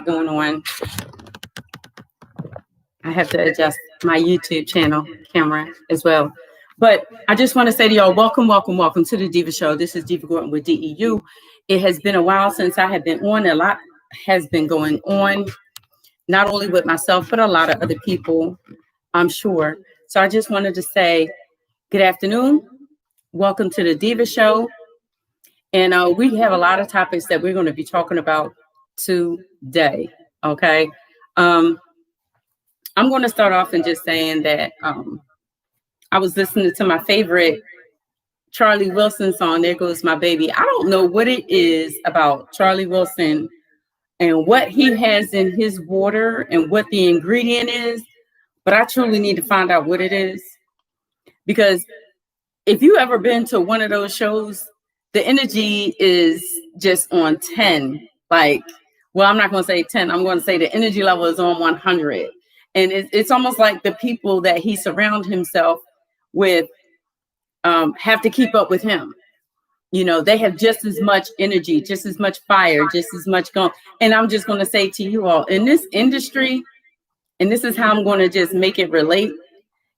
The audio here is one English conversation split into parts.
lot going on. I have to adjust my YouTube channel camera as well. But I just want to say to y'all, welcome to the Deeva Show. This is Deeva Gordon with DEU. It has been a while since I have been on. A lot has been going on, not only with myself, but a lot of other people, I'm sure. So I just wanted to say good afternoon. Welcome to the Deeva Show. And we have a lot of topics that we're going to be talking about today. Okay. I'm going to start off and just saying that I was listening to my favorite Charlie Wilson song, There Goes My Baby. I don't know what it is about Charlie Wilson and what he has in his water and what the ingredient is, but I truly need to find out what it is. Because if you ever been to one of those shows, the energy is just on 10. Like, well, I'm not going to say 10. I'm going to say the energy level is on 100. And it's almost like the people that he surrounds himself with have to keep up with him. You know, they have just as much energy, just as much fire, just as much going. And I'm just going to say to you all, in this industry, and this is how I'm going to just make it relate.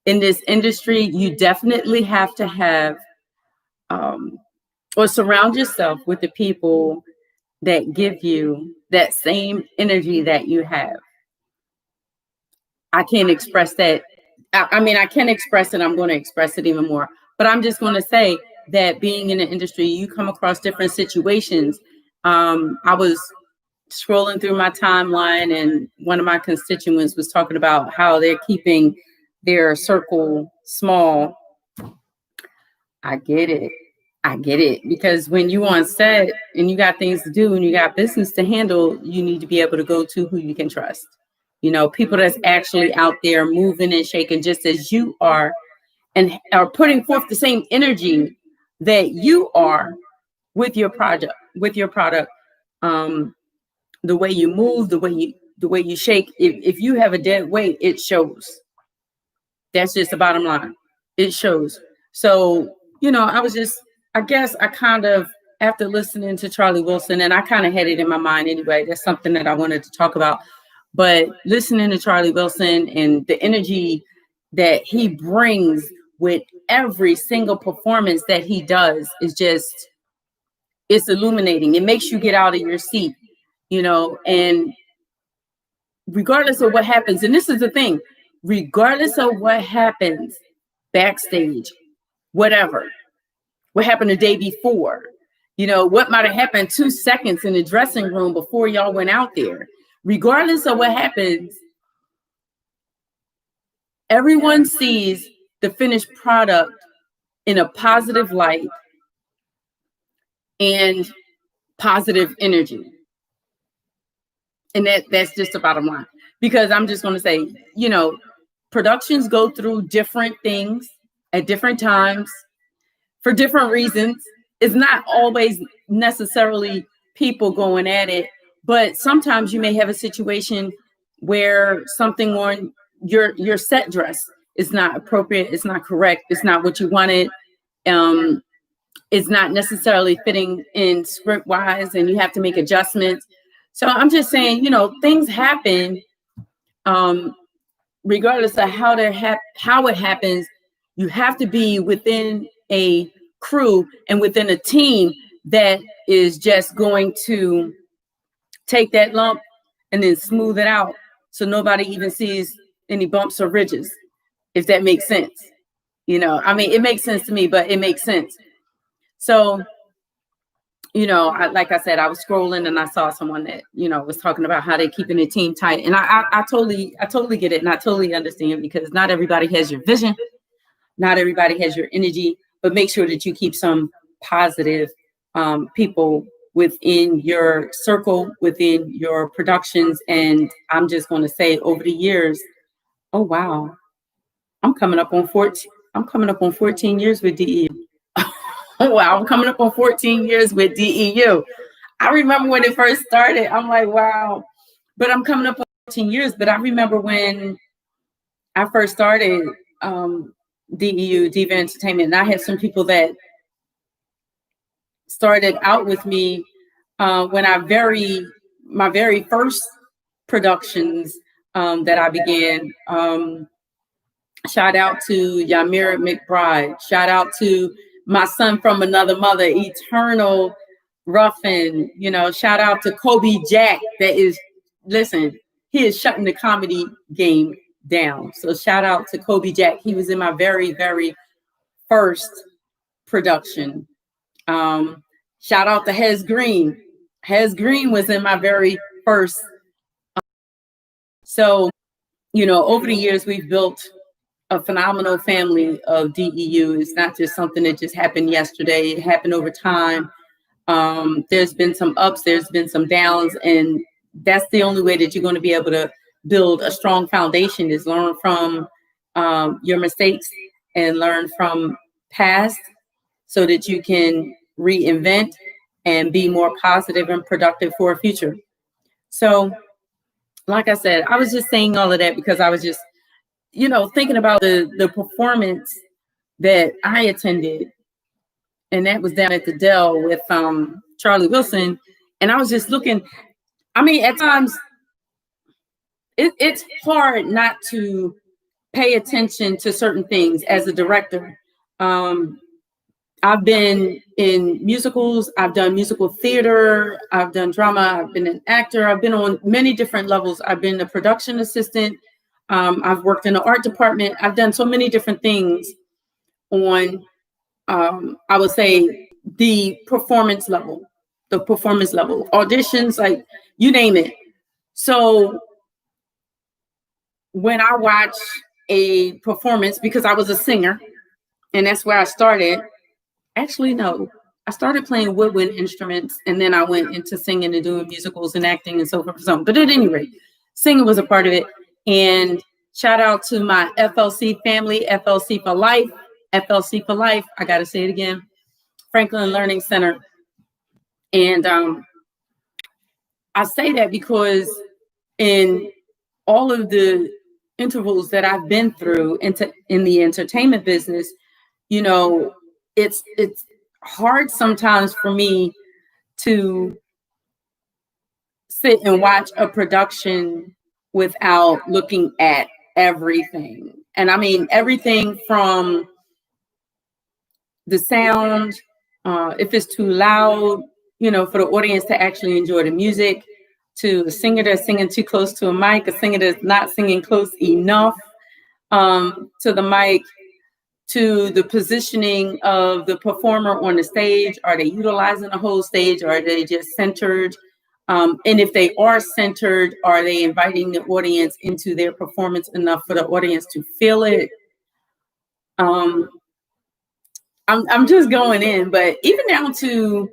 In this industry, you definitely have to have or surround yourself with the people that give you that same energy that you have. I can't express that. I mean, I can express it. I'm going to express it even more. But I'm just going to say that being in the industry, you come across different situations. I was scrolling through my timeline, and one of my constituents was talking about how they're keeping their circle small. I get it. Because when you on set and you got things to do and you got business to handle, you need to be able to go to who you can trust. You know, people that's actually out there moving and shaking just as you are and are putting forth the same energy that you are with your product. The way you move, the way you shake. If you have a dead weight, it shows. That's just the bottom line. It shows. So, you know, I guess I kind of, after listening to Charlie Wilson, and I kind of had it in my mind anyway, that's something that I wanted to talk about. But listening to Charlie Wilson and the energy that he brings with every single performance that he does is just, it's illuminating. It makes you get out of your seat, you know, and regardless of what happens, and this is the thing, regardless of what happens backstage, whatever, what happened the day before, you know, what might have happened 2 seconds in the dressing room before y'all went out there. Regardless of what happens, everyone sees the finished product in a positive light and positive energy. And that's just the bottom line. Because I'm just going to say, you know, productions go through different things at different times for different reasons. It's not always necessarily people going at it. But sometimes you may have a situation where something on your set dress is not appropriate, it's not correct, it's not what you wanted, it's not necessarily fitting in script wise, and you have to make adjustments. So I'm just saying, you know, things happen, regardless of how it happens. You have to be within a crew and within a team that is just going to take that lump and then smooth it out so nobody even sees any bumps or ridges, if that makes sense. You know, I mean, it makes sense to me, but it makes sense. So, you know, like I said, I was scrolling and I saw someone that, you know, was talking about how they're keeping the team tight. And I totally get it. And I totally understand, because not everybody has your vision. Not everybody has your energy, but make sure that you keep some positive people within your circle, within your productions. And I'm just going to say, over the years, oh, wow, I'm coming up on 14 years with DEU. Oh, wow, I'm coming up on 14 years with DEU. I remember when it first started, I'm like, wow, but I'm coming up on 14 years. But I remember when I first started DEU, Deeva Entertainment, and I had some people that started out with me when my very first productions that I began. Shout out to Yamira McBride. Shout out to my son from another mother, Eternal Ruffin. You know, shout out to Kobe Jack. Listen, he is shutting the comedy game down. So shout out to Kobe Jack. He was in my very, very first production. Shout out to Hez Green. Hez Green was in my very first. So, you know, over the years, we've built a phenomenal family of DEU. It's not just something that just happened yesterday. It happened over time. There's been some ups, there's been some downs, and that's the only way that you're going to be able to build a strong foundation is learn from your mistakes and learn from past so that you can reinvent and be more positive and productive for a future. So, like I said, I was just saying all of that because I was just, you know, thinking about the performance that I attended, and that was down at the Dell with Charlie Wilson. And I was just looking, I mean, at times it's hard not to pay attention to certain things as a director. I've been in musicals, I've done musical theater, I've done drama, I've been an actor, I've been on many different levels. I've been a production assistant. I've worked in the art department. I've done so many different things on, I would say, the performance level, auditions, like you name it. So when I watch a performance, because I was a singer, and that's where I started. Actually, no, I started playing woodwind instruments, and then I went into singing and doing musicals and acting and so forth. But at any rate, singing was a part of it. And shout out to my FLC family, FLC for life, FLC for life. I got to say it again, Franklin Learning Center. And I say that because in all of the intervals that I've been through in the entertainment business, you know, it's hard sometimes for me to sit and watch a production without looking at everything. And I mean, everything from the sound, if it's too loud, you know, for the audience to actually enjoy the music, to a singer that's singing too close to a mic, a singer that's not singing close enough to the mic, to the positioning of the performer on the stage. Are they utilizing the whole stage, or are they just centered? And if they are centered, are they inviting the audience into their performance enough for the audience to feel it? I'm just going in, but even down to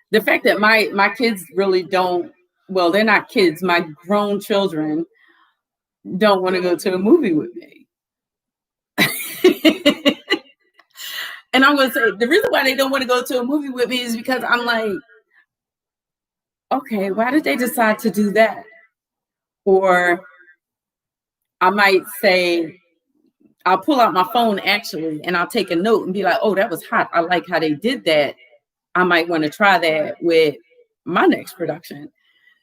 the fact that my kids really don't, well, they're not kids, my grown children don't want to go to a movie with me. And I'm going to say the reason why they don't want to go to a movie with me is because I'm like, okay, why did they decide to do that? Or I might say, I'll pull out my phone actually, and I'll take a note and be like, oh, that was hot. I like how they did that. I might want to try that with my next production.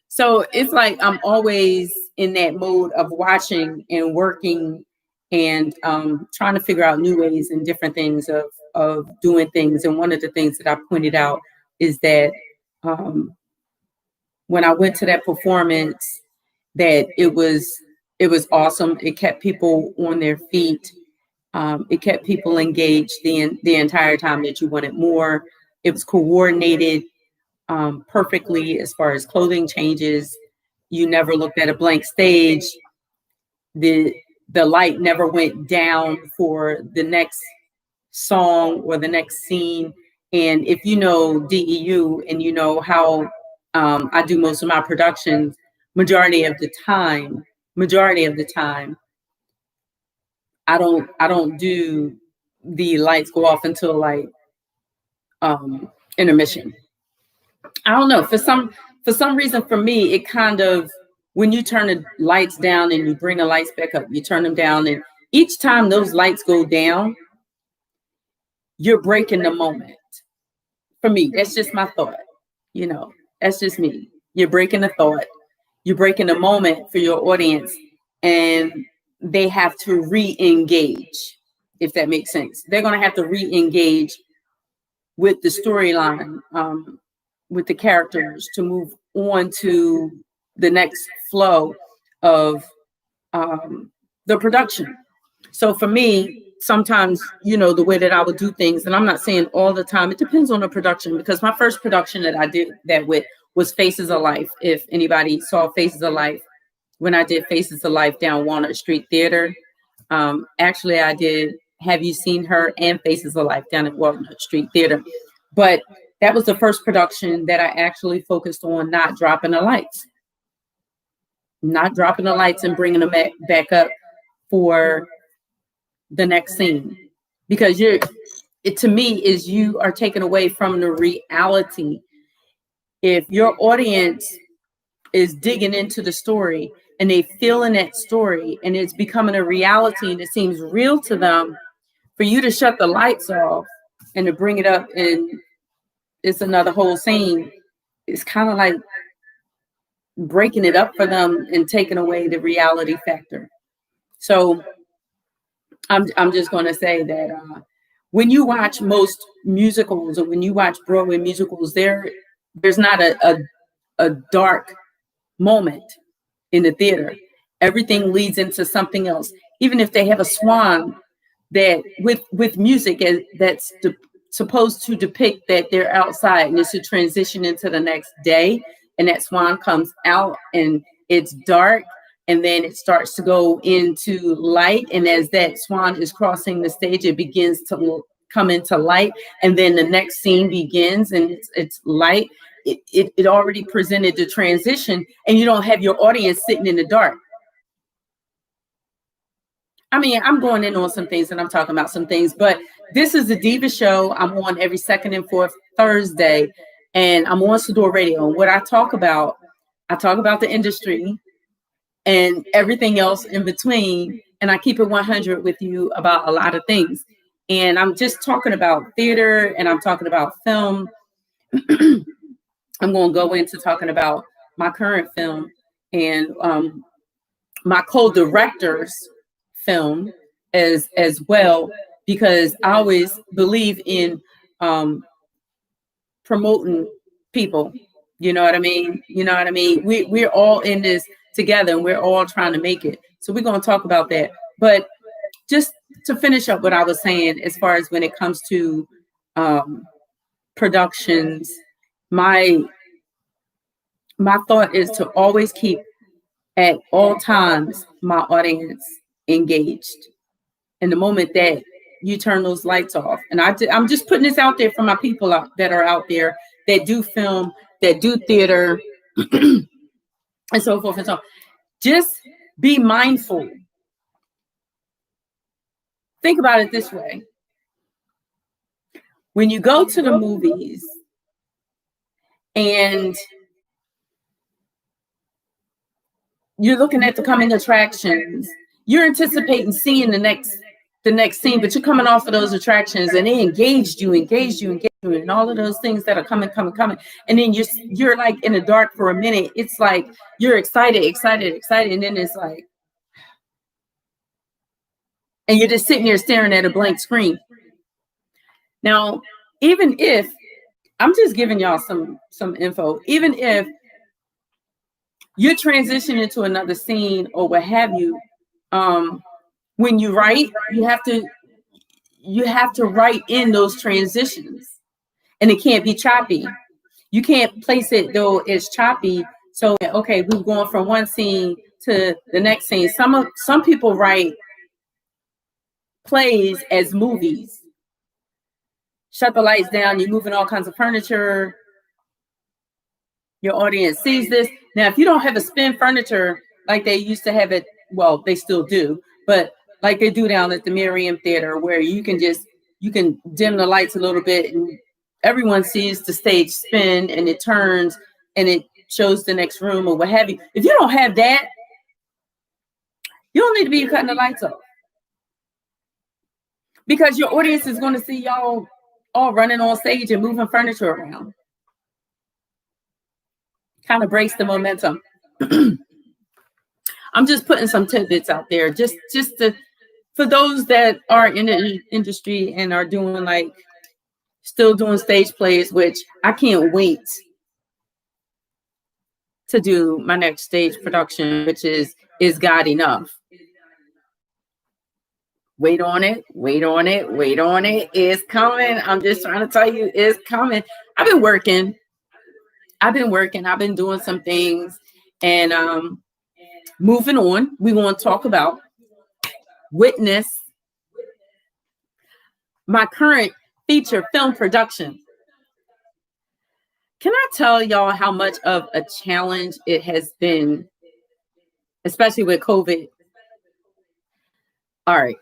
So it's like I'm always in that mode of watching and working and trying to figure out new ways and different things of doing things. And one of the things that I pointed out is that when I went to that performance, that it was awesome. It kept people on their feet. It kept people engaged the entire time that you wanted more. It was coordinated perfectly as far as clothing changes. You never looked at a blank stage. The light never went down for the next song or the next scene. And if you know DEU and you know how I do most of my productions, majority of the time, I don't do the lights go off until like intermission. I don't know. For some reason, for me, it kind of, when you turn the lights down and you bring the lights back up, you turn them down, and each time those lights go down, you're breaking the moment. For me, that's just my thought. You know, that's just me. You're breaking the thought. You're breaking the moment for your audience, and they have to re-engage, if that makes sense. They're going to have to re-engage with the storyline, with the characters, to move on to the next flow of the production. So for me, sometimes, the way that I would do things, and I'm not saying all the time, it depends on the production, because my first production that I did that with was Faces of Life. If anybody saw Faces of Life, when I did Faces of Life down Walnut Street Theater, actually I did Have You Seen Her and Faces of Life down at Walnut Street Theater. But that was the first production that I actually focused on not dropping the lights. Not dropping the lights and bringing them back up for the next scene. Because to me, is you are taken away from the reality. If your audience is digging into the story and they feel in that story and it's becoming a reality and it seems real to them, for you to shut the lights off and to bring it up and it's another whole scene, it's kind of like breaking it up for them and taking away the reality factor. So I'm just going to say that when you watch most musicals, or when you watch Broadway musicals, there's not a dark moment in the theater. Everything leads into something else. Even if they have a swan that with music that's supposed to depict that they're outside and it's a transition into the next day, and that swan comes out and it's dark, and then it starts to go into light, and as that swan is crossing the stage, it begins to come into light, and then the next scene begins and it's light. It already presented the transition, and you don't have your audience sitting in the dark. I mean, I'm going in on some things and I'm talking about some things, but this is the Deeva Show. I'm on every second and fourth Thursday, and I'm on Sadior Radio. And what I talk about the industry and everything else in between. And I keep it 100 with you about a lot of things. And I'm just talking about theater, and I'm talking about film. I'm going to go into talking about my current film and my co-director's film as well, because I always believe in promoting people. You know what I mean? We're all in this together, and we're all trying to make it. So we're going to talk about that. But just to finish up what I was saying, as far as when it comes to productions, my thought is to always keep at all times my audience engaged. And the moment that you turn those lights off, and I'm just putting this out there for my people that are out there that do film, that do theater, and so forth and so on. Just be mindful. Think about it this way. When you go to the movies and you're looking at the coming attractions, you're anticipating seeing the next scene, but you're coming off of those attractions and they engaged you, and all of those things that are coming. And then you're like in the dark for a minute. It's like you're excited. And then it's like, and you're just sitting there staring at a blank screen. Now, even if, I'm just giving y'all some info, even if you're transitioning to another scene or what have you, when you write, you have to write in those transitions, and it can't be choppy. You can't place it though it's choppy. So okay, we're going from one scene to the next scene. Some people write plays as movies. Shut the lights down, you're moving all kinds of furniture. Your audience sees this. Now, if you don't have a spin furniture like they used to have it, well, they still do, but like they do down at the Miriam Theater, where you can dim the lights a little bit and everyone sees the stage spin and it turns and it shows the next room or what have you. If you don't have that, you don't need to be cutting the lights off, because your audience is going to see y'all all running on stage and moving furniture around. Kind of breaks the momentum. I'm just putting some tidbits out there, just to for those that are in the industry and are doing like still doing stage plays, which I can't wait to do my next stage production, which is God Enough. Wait on it, wait on it, wait on it. It's coming. I'm just trying to tell you, it's coming. I've been working. I've been doing some things, and moving on. We want to talk about Witness, my current feature film production. Can I tell y'all how much of a challenge it has been, especially with COVID? All right,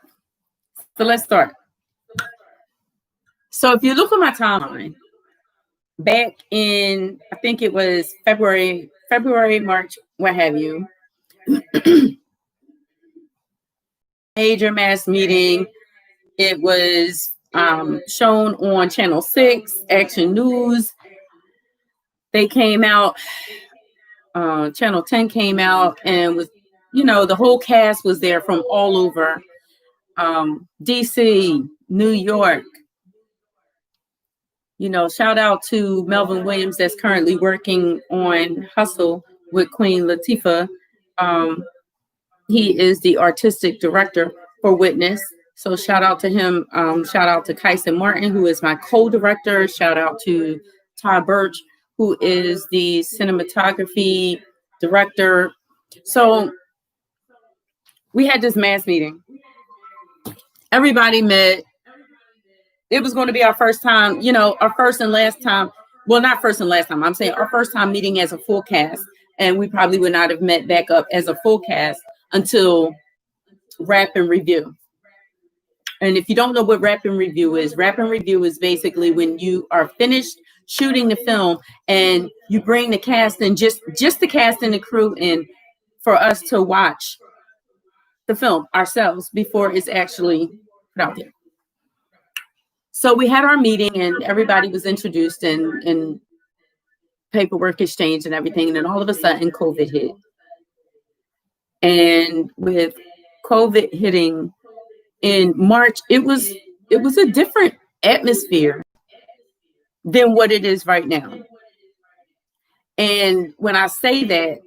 so let's start. So if you look at my timeline, back in, I think it was February, March, what have you, major mass meeting. It was shown on Channel 6, Action News. They came out, Channel 10 came out, and was, the whole cast was there from all over, DC, New York. Shout out to Melvin Williams that's currently working on Hustle with Queen Latifah. He is the artistic director for Witness. So shout out to him. Shout out to Kyson Martin, who is my co-director. Shout out to Todd Birch, who is the cinematography director. So we had this mass meeting. Everybody met. It was going to be our first time, our first and last time. Well, not first and last time. I'm saying our first time meeting as a full cast. And we probably would not have met back up as a full cast until Wrap and Review. And if you don't know what Wrap and Review is basically when you are finished shooting the film and you bring the cast in, just the cast and the crew in, for us to watch the film ourselves before it's actually put out there. So we had our meeting and everybody was introduced and paperwork exchange and everything. And then all of a sudden COVID hit. And with COVID hitting in March, it was a different atmosphere than what it is right now. And when I say that,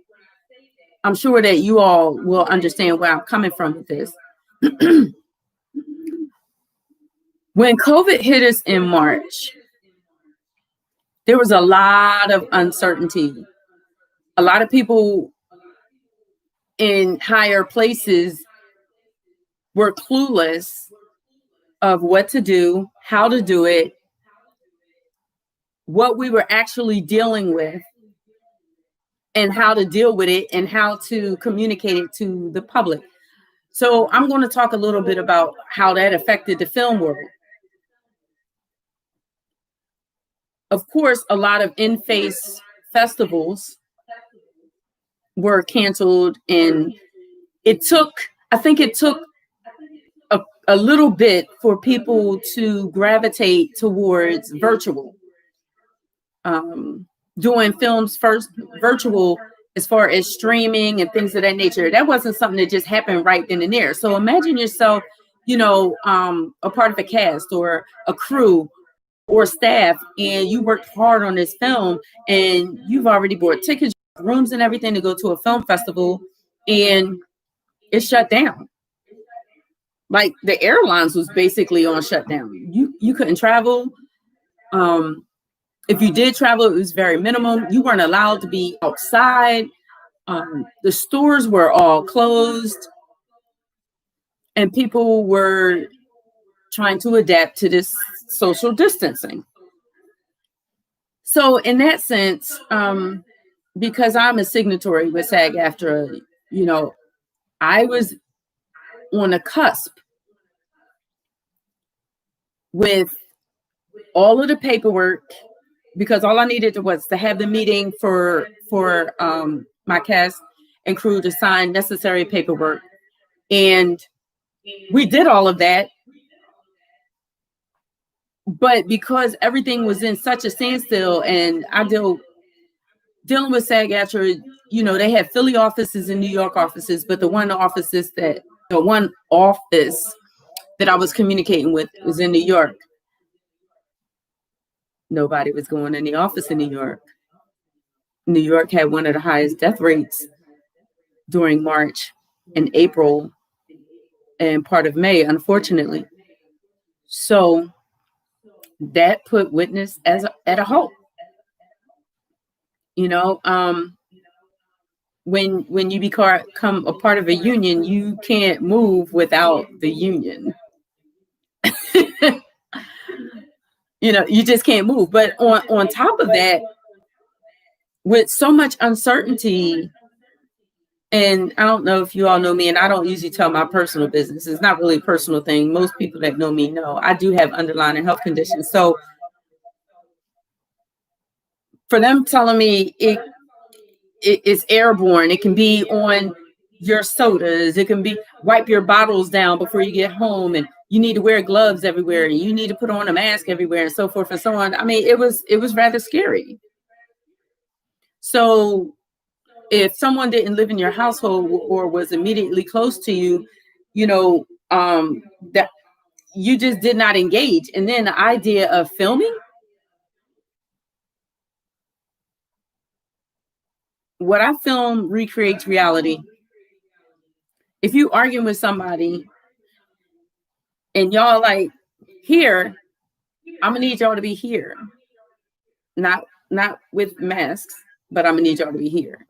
I'm sure that you all will understand where I'm coming from with this. When COVID hit us in March, there was a lot of uncertainty. A lot of people in higher places were clueless of what to do, how to do it, what we were actually dealing with, and how to deal with it, and how to communicate it to the public. So I'm going to talk a little bit about how that affected the film world. Of course, a lot of in-face festivals were canceled, and I think it took a little bit for people to gravitate towards virtual. Doing films first virtual as far as streaming and things of that nature. That wasn't something that just happened right then and there. So imagine yourself, a part of a cast or a crew or staff, and you worked hard on this film and you've already bought tickets, rooms and everything to go to a film festival, and it's shut down. Like the airlines was basically on shutdown. You couldn't travel. If you did travel, it was very minimum. You weren't allowed to be outside. The stores were all closed, and people were trying to adapt to this social distancing. So in that sense, because I'm a signatory with SAG-AFTRA, I was on a cusp with all of the paperwork, because all I needed was to have the meeting for my cast and crew to sign necessary paperwork. And we did all of that. But because everything was in such a standstill, and I deal dealing with SAG-AFTRA, you know, they have Philly offices and New York offices, but the one office that I was communicating with was in New York. Nobody was going in the office in New York. New York had one of the highest death rates during March and April and part of May, unfortunately. So that put Witness at a halt. You know, when you become a part of a union, you can't move without the union. You know, you just can't move. But on top of that, with so much uncertainty, and I don't know if you all know me, and I don't usually tell my personal business. It's not really a personal thing. Most people that know me know I do have underlying health conditions. So for them telling me it's airborne, it can be on your sodas, it can be wipe your bottles down before you get home, and you need to wear gloves everywhere, and you need to put on a mask everywhere, and so forth and so on. I mean, it was rather scary. So if someone didn't live in your household or was immediately close to you, you know, that you just did not engage. And then the idea of filming, what I film recreates reality. If you arguing with somebody and y'all like, here, I'm gonna need y'all to be here. Not with masks, but I'm gonna need y'all to be here.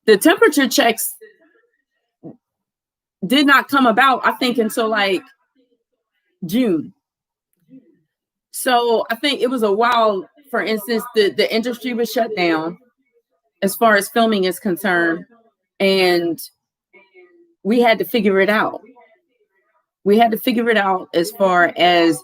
The temperature checks did not come about, I think, until like June. So I think it was a while. For instance, the industry was shut down as far as filming is concerned, and we had to figure it out. We had to figure it out as far as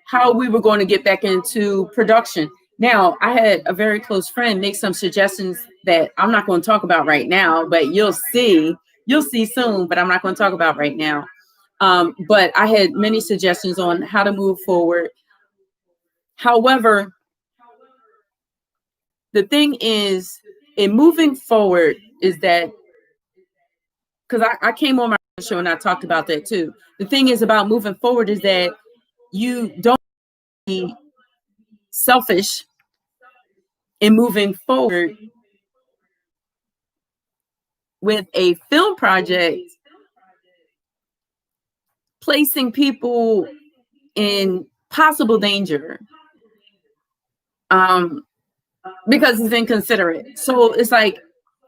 how we were going to get back into production. Now, I had a very close friend make some suggestions that I'm not going to talk about right now, but you'll see soon, but I'm not going to talk about right now. But I had many suggestions on how to move forward. However, the thing is, in moving forward, is that because I came on my show and I talked about that too. The thing is about moving forward is that you don't be selfish in moving forward with a film project, placing people in possible danger, because it's inconsiderate. So it's like,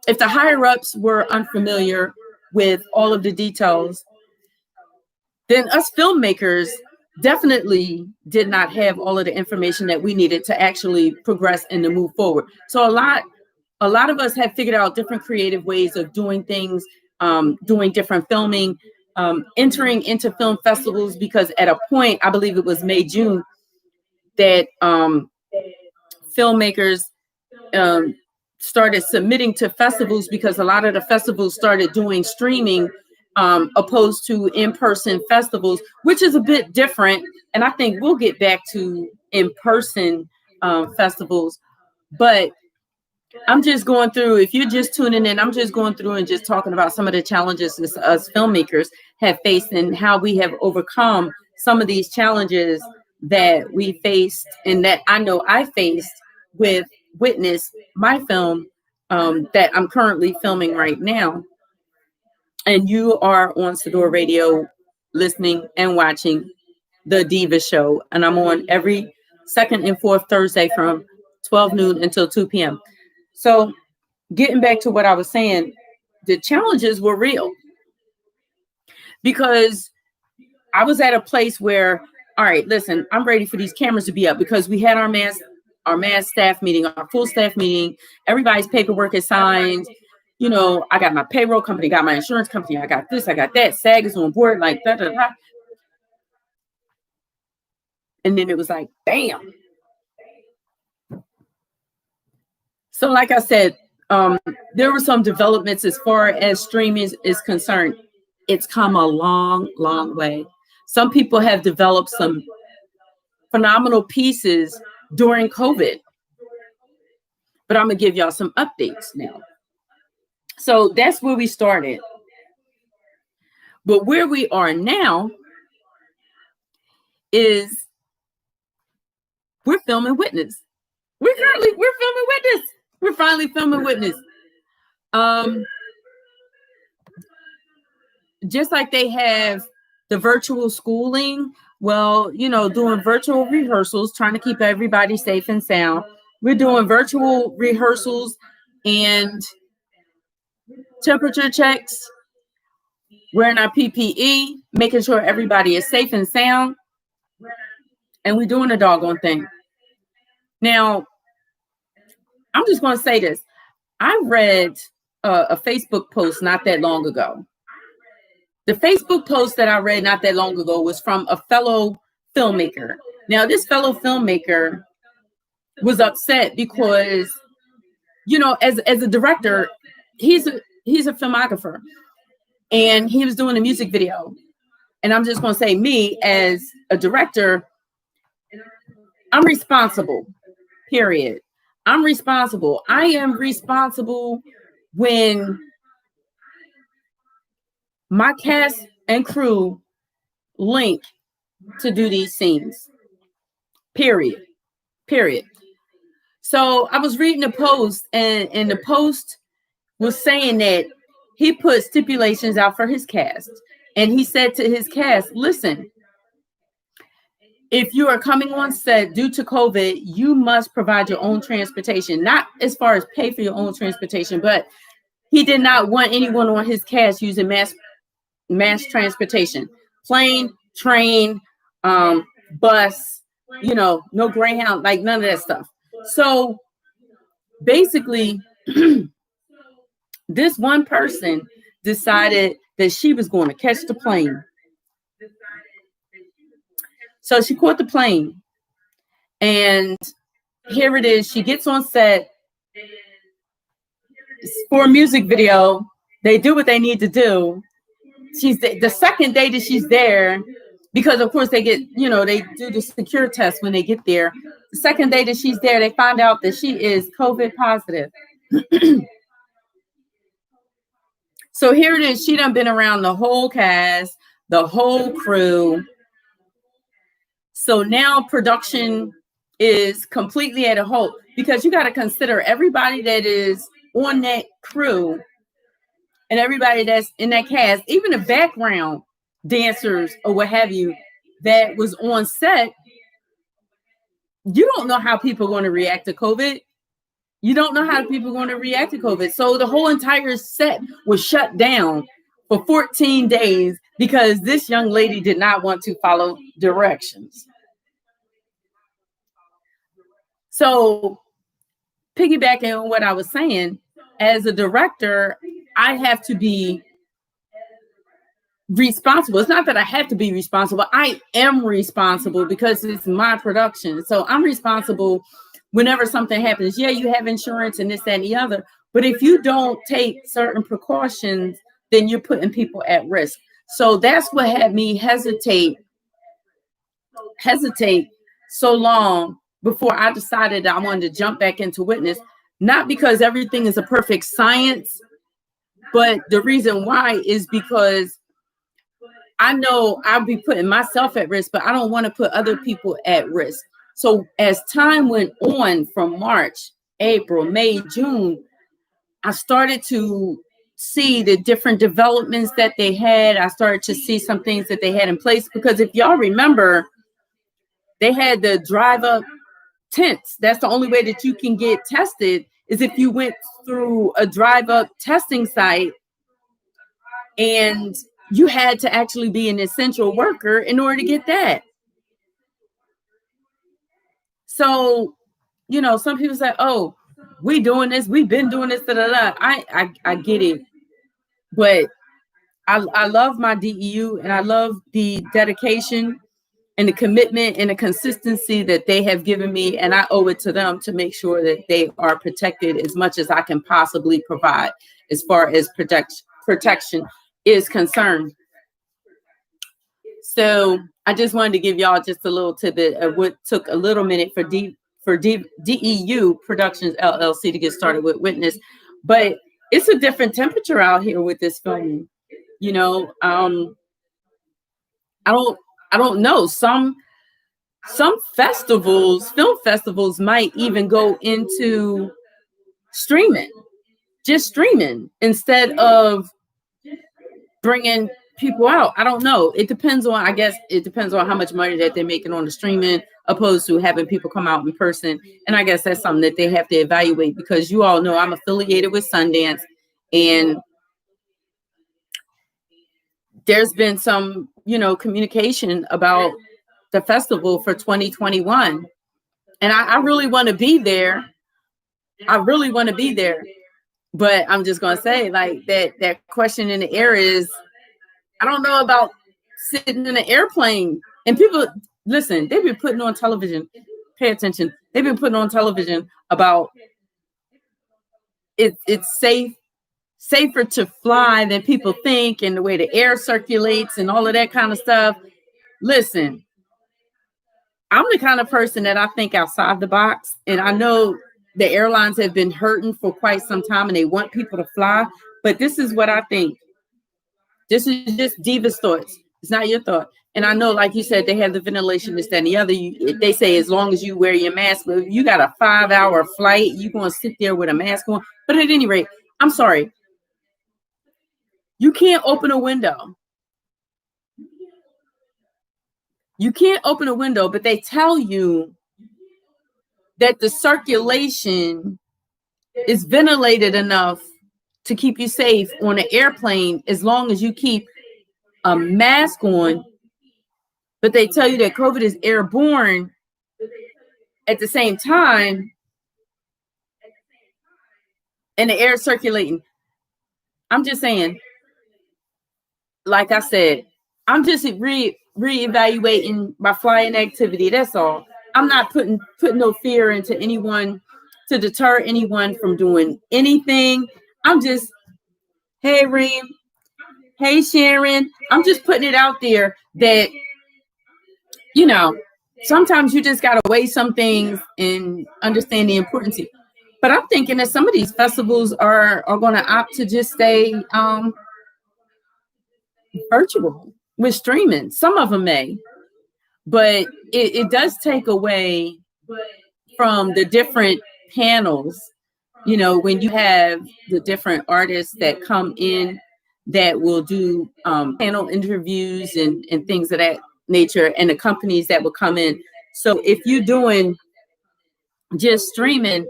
if the higher ups were unfamiliar with all of the details, then us filmmakers definitely did not have all of the information that we needed to actually progress and to move forward. So a lot of us have figured out different creative ways of doing things, doing different filming, entering into film festivals, because at a point, I believe it was May, June, that filmmakers started submitting to festivals, because a lot of the festivals started doing streaming opposed to in-person festivals, which is a bit different. And I think we'll get back to in-person festivals. But I'm just going through, if you're just tuning in, I'm just going through and just talking about some of the challenges that us filmmakers have faced and how we have overcome some of these challenges that we faced and that I know I faced with Witness, my film that I'm currently filming right now. And you are on Sadior Radio listening and watching the Deeva show. And I'm on every second and fourth Thursday from 12 noon until 2 p.m. So getting back to what I was saying, the challenges were real, because I was at a place where, all right, listen, I'm ready for these cameras to be up, because we had our mass staff meeting, our full staff meeting, everybody's paperwork is signed. You know, I got my payroll company, got my insurance company, I got this, I got that, SAG is on board, like da da da. And then it was like, bam. So like I said, there were some developments as far as streaming is concerned. It's come a long, long way. Some people have developed some phenomenal pieces during COVID. but I'm gonna give y'all some updates now. So that's where we started. But where we are now is we're filming Witness. We're filming Witness. We're finally filming Witness. Just like they have the virtual schooling, well, doing virtual rehearsals, trying to keep everybody safe and sound. We're doing virtual rehearsals and temperature checks, wearing our PPE, making sure everybody is safe and sound, and we're doing a doggone thing. Now, I'm just going to say this. I read a Facebook post not that long ago. The Facebook post that I read not that long ago was from a fellow filmmaker. Now, this fellow filmmaker was upset because, as a director, he's a filmographer, and he was doing a music video. And I'm just going to say, me as a director, I'm responsible, period. I'm responsible. I am responsible when my cast and crew link to do these scenes, period. So I was reading a post, and the post was saying that he put stipulations out for his cast. And he said to his cast, listen, if you are coming on set due to COVID, you must provide your own transportation, not as far as pay for your own transportation, but he did not want anyone on his cast using mass transportation, plane, train, bus, no Greyhound, like none of that stuff. So basically, this one person decided that she was going to catch the plane. So she caught the plane, and here it is. She gets on set for a music video. They do what they need to do. The second day that she's there, because of course they get, they do the secure test when they get there. The second day that she's there, they find out that she is COVID positive. So here it is. She done been around the whole cast, the whole crew. So now production is completely at a halt, because you got to consider everybody that is on that crew and everybody that's in that cast, even the background dancers or what have you that was on set. You don't know how people are going to react to COVID. You don't know how people are going to react to COVID. So the whole entire set was shut down for 14 days because this young lady did not want to follow directions. So piggybacking on what I was saying, as a director, I have to be responsible. It's not that I have to be responsible. I am responsible because it's my production. So I'm responsible whenever something happens. Yeah, you have insurance and this, that, and the other. But if you don't take certain precautions, then you're putting people at risk. So that's what had me hesitate so long before I decided that I wanted to jump back into Witness. Not because everything is a perfect science, but the reason why is because I know I'll be putting myself at risk, but I don't want to put other people at risk. So as time went on from March, April, May, June, I started to see the different developments that they had. I started to see some things that they had in place, because if y'all remember, they had the drive-up tents. That's the only way that you can get tested, is if you went through a drive-up testing site, and you had to actually be an essential worker in order to get that. So, some people say, oh, we've been doing this, da, da, da. I get it. But I love my DEU, and I love the dedication and the commitment and the consistency that they have given me. And I owe it to them to make sure that they are protected as much as I can possibly provide as far as protection is concerned. So I just wanted to give y'all just a little tidbit of what took a little minute for for DEU Productions LLC to get started with Witness, but it's a different temperature out here with this filming. You know, I don't know. Some festivals, film festivals, might even go into streaming, just streaming instead of bringing people out. I don't know. It depends on, I guess it depends on how much money that they're making on the streaming opposed to having people come out in person. And I guess that's something that they have to evaluate, because you all know I'm affiliated with Sundance, and there's been some, communication about the festival for 2021. And I really want to be there. I really want to be there. But I'm just going to say, like, that question in the air is, I don't know about sitting in an airplane. And people, listen, they've been putting on television. Pay attention. They've been putting on television about it's safer to fly than people think, and the way the air circulates and all of that kind of stuff. Listen, I'm the kind of person that I think outside the box, and I know the airlines have been hurting for quite some time and they want people to fly, but this is what I think. This is just Deeva's thoughts. It's not your thought. And I know, like you said, they have the ventilation, this, that, and the other. They say as long as you wear your mask, but if you got a 5-hour flight, you're going to sit there with a mask on. But at any rate, I'm sorry. You can't open a window. You can't open a window, but they tell you that the circulation is ventilated enough to keep you safe on an airplane as long as you keep a mask on. But they tell you that COVID is airborne at the same time, and the air circulating. I'm just saying, like I said, I'm just reevaluating my flying activity. That's all. I'm not putting no fear into anyone to deter anyone from doing anything. I'm just, hey, Reem, hey, Sharon. I'm just putting it out there that, sometimes you just got to weigh some things and understand the importance. But I'm thinking that some of these festivals are going to opt to just stay virtual with streaming. Some of them may, but it does take away from the different panels. When you have the different artists that come in that will do panel interviews and things of that nature, and the companies that will come in. So if you're doing just streaming,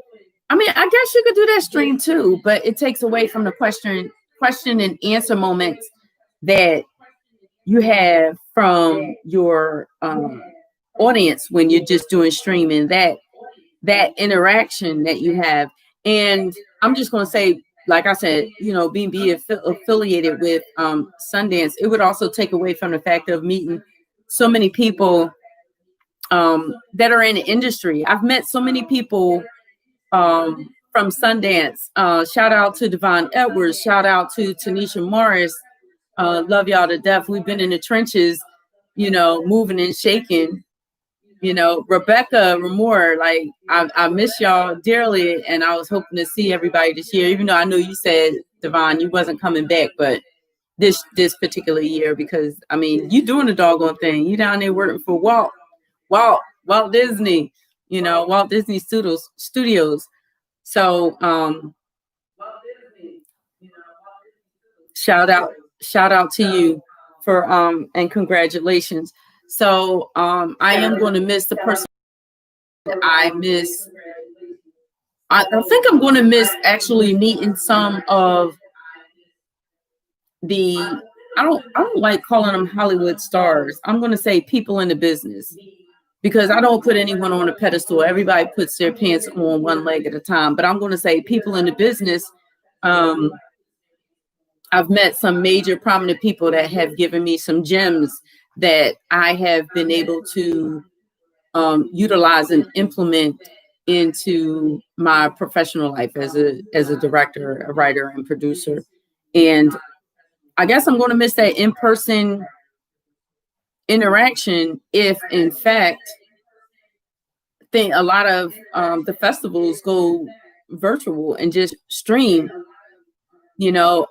I mean, I guess you could do that stream too, but it takes away from the question and answer moments that you have from your audience when you're just doing streaming, that interaction that you have. And I'm just going to say, like I said, being affiliated with Sundance, it would also take away from the fact of meeting so many people that are in the industry. I've met so many people from Sundance. Shout out to Devon Edwards. Shout out to Tanisha Morris. Love y'all to death. We've been in the trenches, moving and shaking. Rebecca Ramore, like I miss y'all dearly, and I was hoping to see everybody this year, even though I know you said, Devon, you wasn't coming back, but this particular year, because I mean, you doing the doggone thing. You down there working for Walt Disney, Walt Disney Studios. So shout out to you for and congratulations. So I am going to miss the person that I miss. I think I'm going to miss actually meeting some of the, I don't like calling them Hollywood stars. I'm going to say people in the business, because I don't put anyone on a pedestal. Everybody puts their pants on one leg at a time. But I'm going to say people in the business. I've met some major prominent people that have given me some gems that I have been able to utilize and implement into my professional life as a director, a writer, and producer. And I guess I'm going to miss that in-person interaction if, in fact, think a lot of the festivals go virtual and just stream. You know,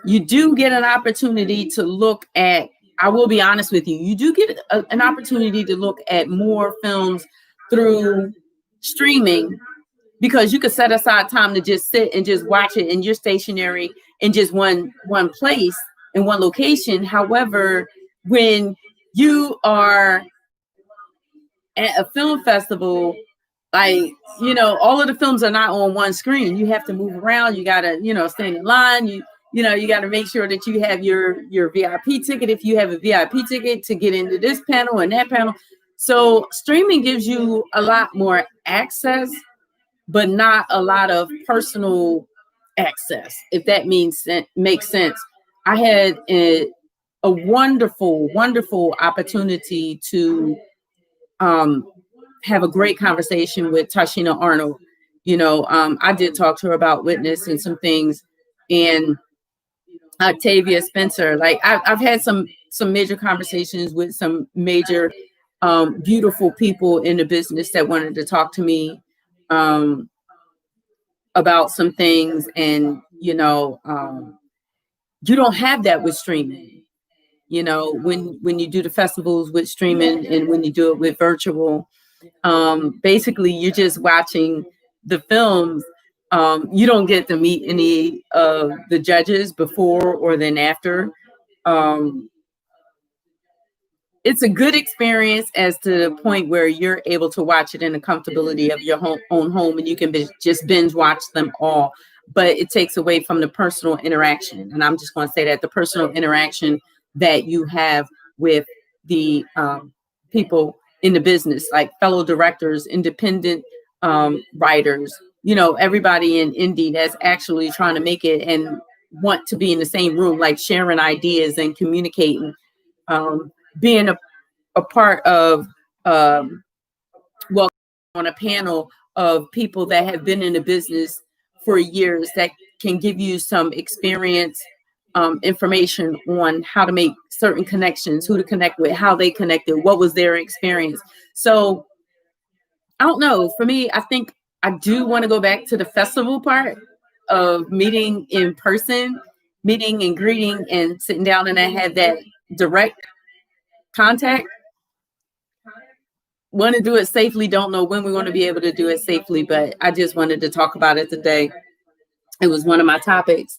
you do get an opportunity to look at, I will be honest with you, you do get an opportunity to look at more films through streaming, because you could set aside time to just sit and just watch it in your stationary in just one place in one location. However, when you are at a film festival, like, you know, all of the films are not on one screen. You have to move around. You gotta, you know, stand in line. You know, you got to make sure that you have your VIP ticket, if you have a VIP ticket, to get into this panel and that panel. So streaming gives you a lot more access, but not a lot of personal access, if that makes sense. I had a wonderful opportunity to have a great conversation with Tashina Arnold. You know, I did talk to her about Witness and some things, and Octavia Spencer. Like, I've had some major conversations with some major beautiful people in the business that wanted to talk to me about some things. And, you know, you don't have that with streaming. You know, when you do the festivals with streaming and when you do it with virtual, basically you're just watching the films. You don't get to meet any of the judges before or then after. It's a good experience as to the point where you're able to watch it in the comfortability of your own home, and you can just binge watch them all. But it takes away from the personal interaction. And I'm just going to say that the personal interaction that you have with the people in the business, like fellow directors, independent writers, you know, everybody in indie that's actually trying to make it and want to be in the same room, like sharing ideas and communicating, being a part of, well, on a panel of people that have been in the business for years that can give you some experience, information on how to make certain connections, who to connect with, how they connected, what was their experience. So I don't know. For me, I think I do want to go back to the festival part of meeting in person, meeting and greeting and sitting down, and I had that direct contact. Want to do it safely. Don't know when we're going to be able to do it safely, but I just wanted to talk about it today. It was one of my topics.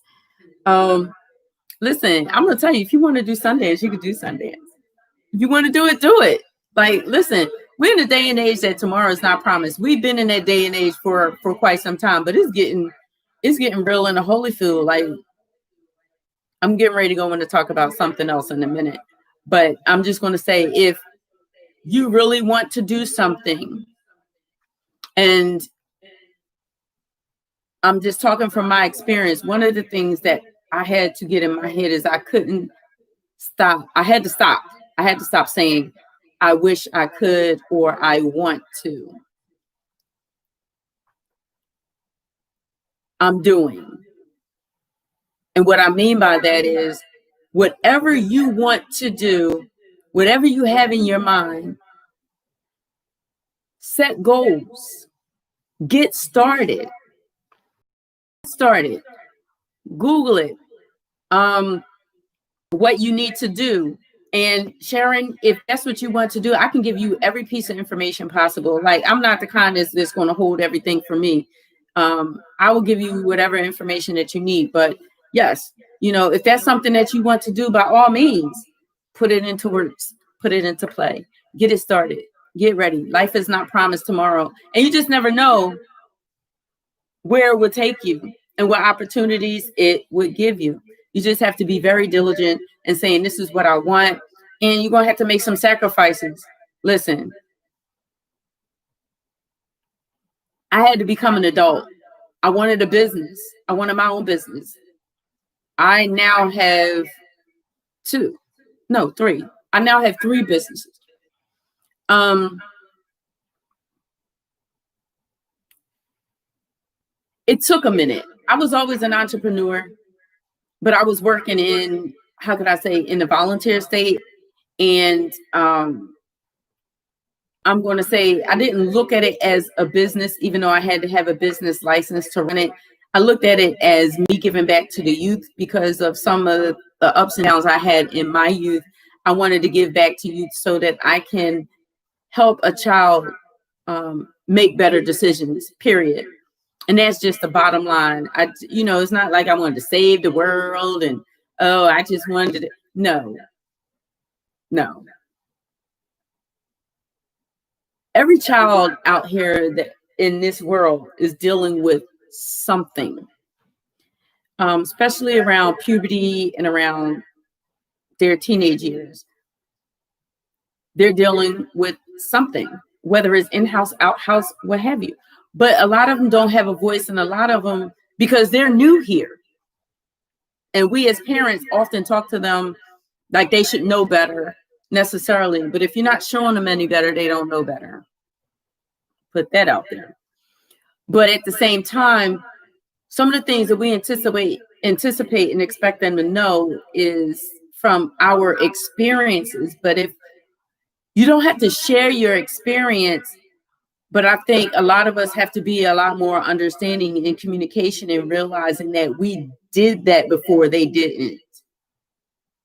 Listen, I'm going to tell you, if you want to do Sundance, you can do Sundance. If you want to do it, do it. Like, listen, we're in a day and age that tomorrow is not promised. We've been in that day and age for quite some time, but it's getting real in the Holyfield. Like, I'm getting ready to go in to talk about something else in a minute, but I'm just going to say, if you really want to do something, and I'm just talking from my experience, one of the things that I had to get in my head is I couldn't stop. I had to stop saying, I wish I could, or I want to. I'm doing. And what I mean by that is, whatever you want to do, whatever you have in your mind, set goals, get started, Google it, what you need to do. And Sharon, if that's what you want to do, I can give you every piece of information possible. Like, I'm not the kind that's going to hold everything for me. I will give you whatever information that you need. But yes, you know, if that's something that you want to do, by all means, put it into works, put it into play, get it started, get ready. Life is not promised tomorrow. And you just never know where it would take you and what opportunities it would give you. You just have to be very diligent and saying, this is what I want. And you're going to have to make some sacrifices. Listen, I had to become an adult. I wanted a business. I wanted my own business. I now have three. I now have three businesses. It took a minute. I was always an entrepreneur, but I was working in, how could I say, in the volunteer state. And I'm going to say I didn't look at it as a business, even though I had to have a business license to run it. I looked at it as me giving back to the youth because of some of the ups and downs I had in my youth. I wanted to give back to youth so that I can help a child make better decisions, period. And that's just the bottom line. It's not like I wanted to save the world and, oh, I just wanted to. No, no. Every child out here that in this world is dealing with something, especially around puberty and around their teenage years. They're dealing with something, whether it's in-house, out-house, what have you. But a lot of them don't have a voice, and a lot of them, because they're new here. And we as parents often talk to them like they should know better necessarily. But if you're not showing them any better, they don't know better. Put that out there. But at the same time, some of the things that we anticipate and expect them to know is from our experiences. But if you don't have to share your experience, but I think a lot of us have to be a lot more understanding in communication and realizing that we did that before they didn't,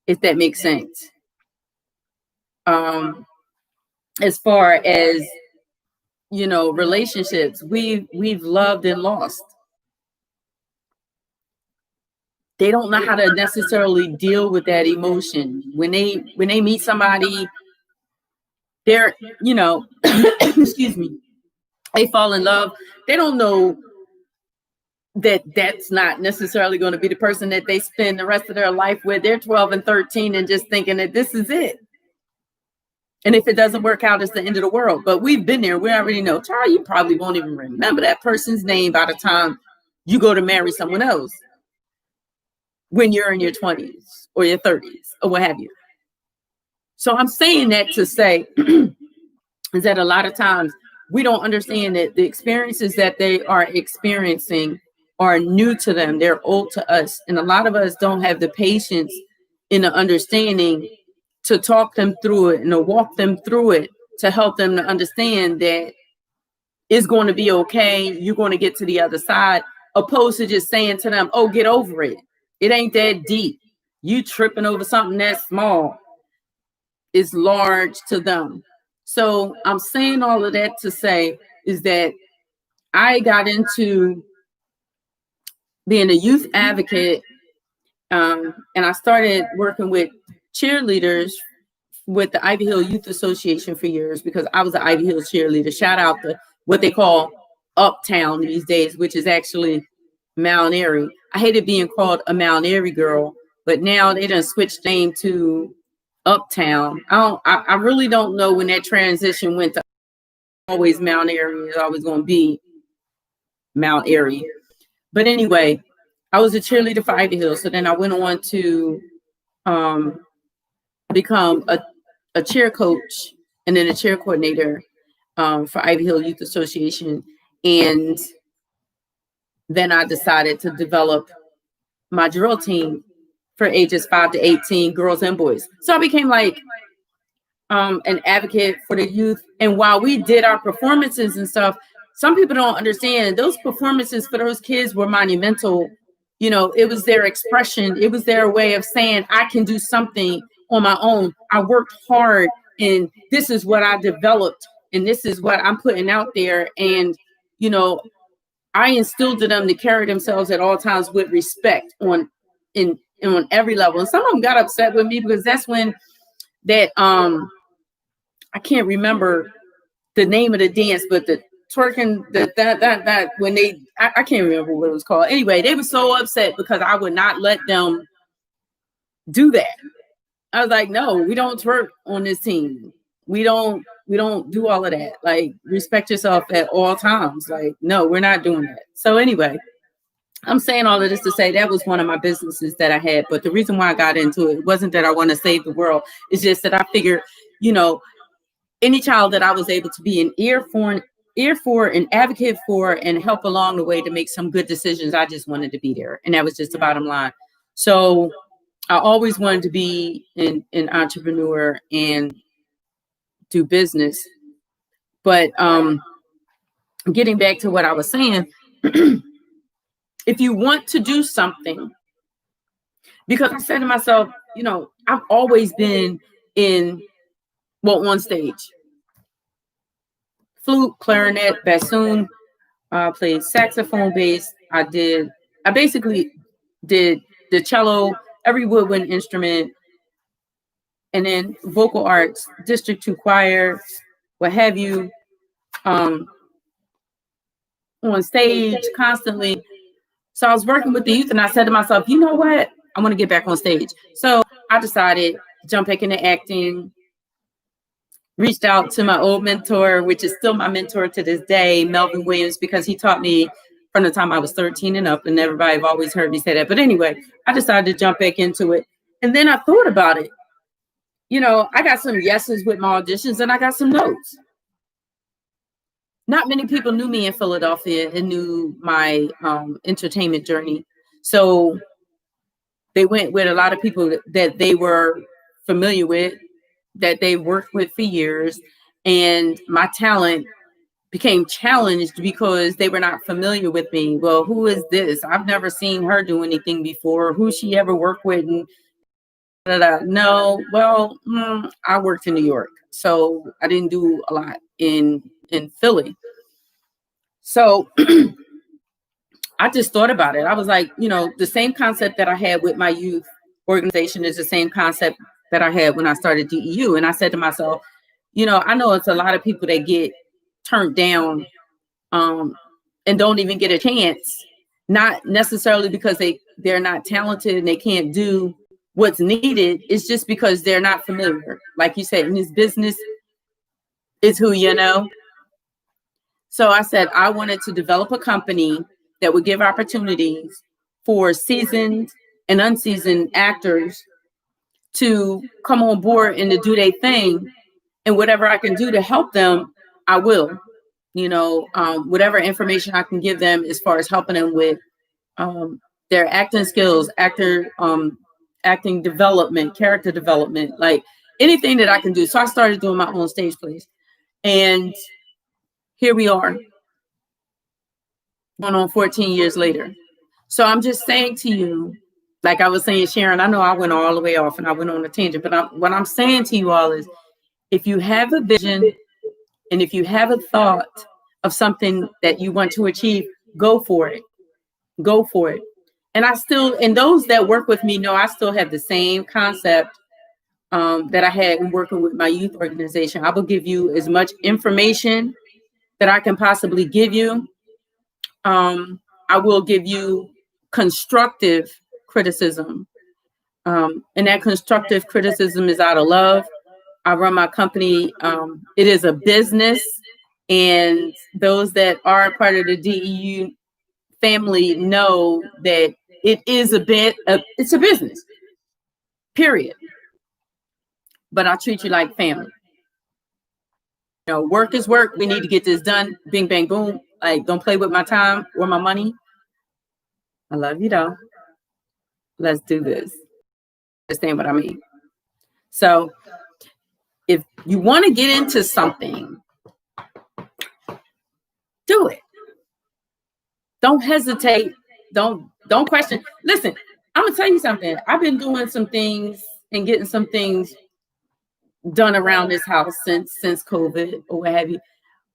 if that makes sense. As far as, relationships, we've loved and lost. They don't know how to necessarily deal with that emotion. When they meet somebody, they're, excuse me, they fall in love. They don't know that that's not necessarily going to be the person that they spend the rest of their life with. They're 12 and 13 and just thinking that this is it. And if it doesn't work out, it's the end of the world. But we've been there. We already know. Charlie, you probably won't even remember that person's name by the time you go to marry someone else when you're in your 20s or your 30s or what have you. So I'm saying that to say is that a lot of times we don't understand that the experiences that they are experiencing are new to them. They're old to us. And a lot of us don't have the patience and the understanding to talk them through it and to walk them through it to help them to understand that it's going to be okay. You're going to get to the other side, opposed to just saying to them, oh, get over it. It ain't that deep. You tripping over something that's small is large to them. So I'm saying all of that to say is that I got into being a youth advocate, and I started working with cheerleaders with the Ivy Hill Youth Association for years because I was an Ivy Hill cheerleader. Shout out to what they call Uptown these days, which is actually Mount Airy. I hated being called a Mount Airy girl, but now they done switched name to Uptown. I really don't know when that transition went to always Mount Airy is always going to be Mount Airy. But anyway, I was a cheerleader for Ivy Hill. So then I went on to become a cheer coach and then a cheer coordinator for Ivy Hill Youth Association. And then I decided to develop my drill team for ages 5 to 18, girls and boys. So I became like an advocate for the youth. And while we did our performances and stuff, some people don't understand those performances for those kids were monumental. It was their expression. It was their way of saying, I can do something on my own. I worked hard and this is what I developed and this is what I'm putting out there. And, I instilled in them to carry themselves at all times with respect on every level. And some of them got upset with me because that's when that I can't remember the name of the dance, but the twerking, that when they I can't remember what it was called. Anyway, they were so upset because I would not let them do that. I was like, no, we don't twerk on this team. We don't do all of that. Like, respect yourself at all times. Like, no, we're not doing that. So anyway, I'm saying all of this to say that was one of my businesses that I had. But the reason why I got into it wasn't that I want to save the world. It's just that I figured, any child that I was able to be an ear for, an advocate for, and help along the way to make some good decisions, I just wanted to be there. And that was just the bottom line. So I always wanted to be an entrepreneur and do business. But getting back to what I was saying, if you want to do something, because I said to myself, I've always been on stage, flute, clarinet, bassoon, played saxophone, bass. I basically did the cello, every woodwind instrument, and then vocal arts, District 2 choir, what have you, on stage constantly. So I was working with the youth, and I said to myself, you know what? I want to get back on stage. So I decided to jump back into acting, reached out to my old mentor, which is still my mentor to this day, Melvin Williams, because he taught me from the time I was 13 and up, and everybody have always heard me say that. But anyway, I decided to jump back into it. And then I thought about it. I got some yeses with my auditions, and I got some no's. Not many people knew me in Philadelphia and knew my entertainment journey. So they went with a lot of people that they were familiar with, that they worked with for years. And my talent became challenged because they were not familiar with me. Well, who is this? I've never seen her do anything before. Who she ever worked with? And no, well, I worked in New York, so I didn't do a lot in Philly. So I just thought about it. I was like, the same concept that I had with my youth organization is the same concept that I had when I started DEU. And I said to myself, I know it's a lot of people that get turned down and don't even get a chance, not necessarily because they're not talented and they can't do what's needed. It's just because they're not familiar. Like you said, in this business, it's who you know. So I said I wanted to develop a company that would give opportunities for seasoned and unseasoned actors to come on board and to do their thing. And whatever I can do to help them, I will. Whatever information I can give them as far as helping them with their acting skills, acting development, character development, like anything that I can do. So I started doing my own stage plays. And here we are, going on 14 years later. So I'm just saying to you, like I was saying, Sharon, I know I went all the way off and I went on a tangent, but what I'm saying to you all is, if you have a vision and if you have a thought of something that you want to achieve, go for it. Go for it. And those that work with me know I still have the same concept that I had in working with my youth organization. I will give you as much information that I can possibly give you. I will give you constructive criticism. And that constructive criticism is out of love. I run my company. It is a business. And those that are part of the DEU family know that it is it's a business, period. But I treat you like family. Work is work. We need to get this done. Bing, bang, boom. Like, don't play with my time or my money. I love you though. Let's do this. Understand what I mean? So if you want to get into something, do it. Don't hesitate. Don't question. Listen, I'm gonna tell you something. I've been doing some things and getting some things done around this house since COVID or what have you.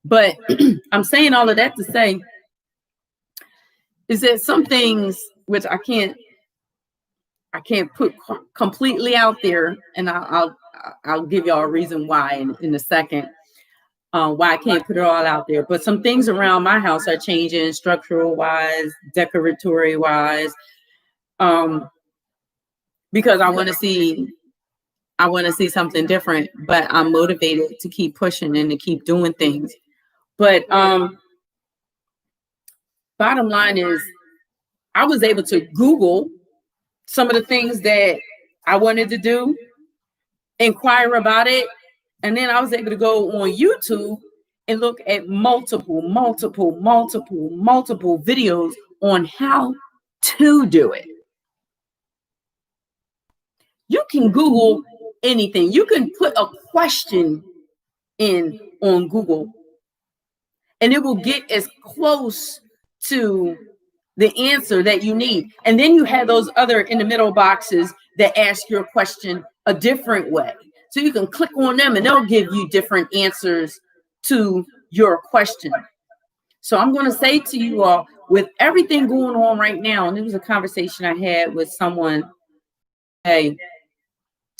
But I'm saying all of that to say is that some things which I can't put completely out there, and I'll give y'all a reason why in a second. Why I can't put it all out there. But some things around my house are changing, structural wise, decoratory wise, because I want to see something different. But I'm motivated to keep pushing and to keep doing things. But bottom line is, I was able to Google some of the things that I wanted to do, inquire about it. And then I was able to go on YouTube and look at multiple videos on how to do it. You can Google anything. You can put a question in on Google and it will get as close to the answer that you need. And then you have those other in the middle boxes that ask your question a different way. So you can click on them and they'll give you different answers to your question. So I'm going to say to you all, with everything going on right now, and it was a conversation I had with someone, hey,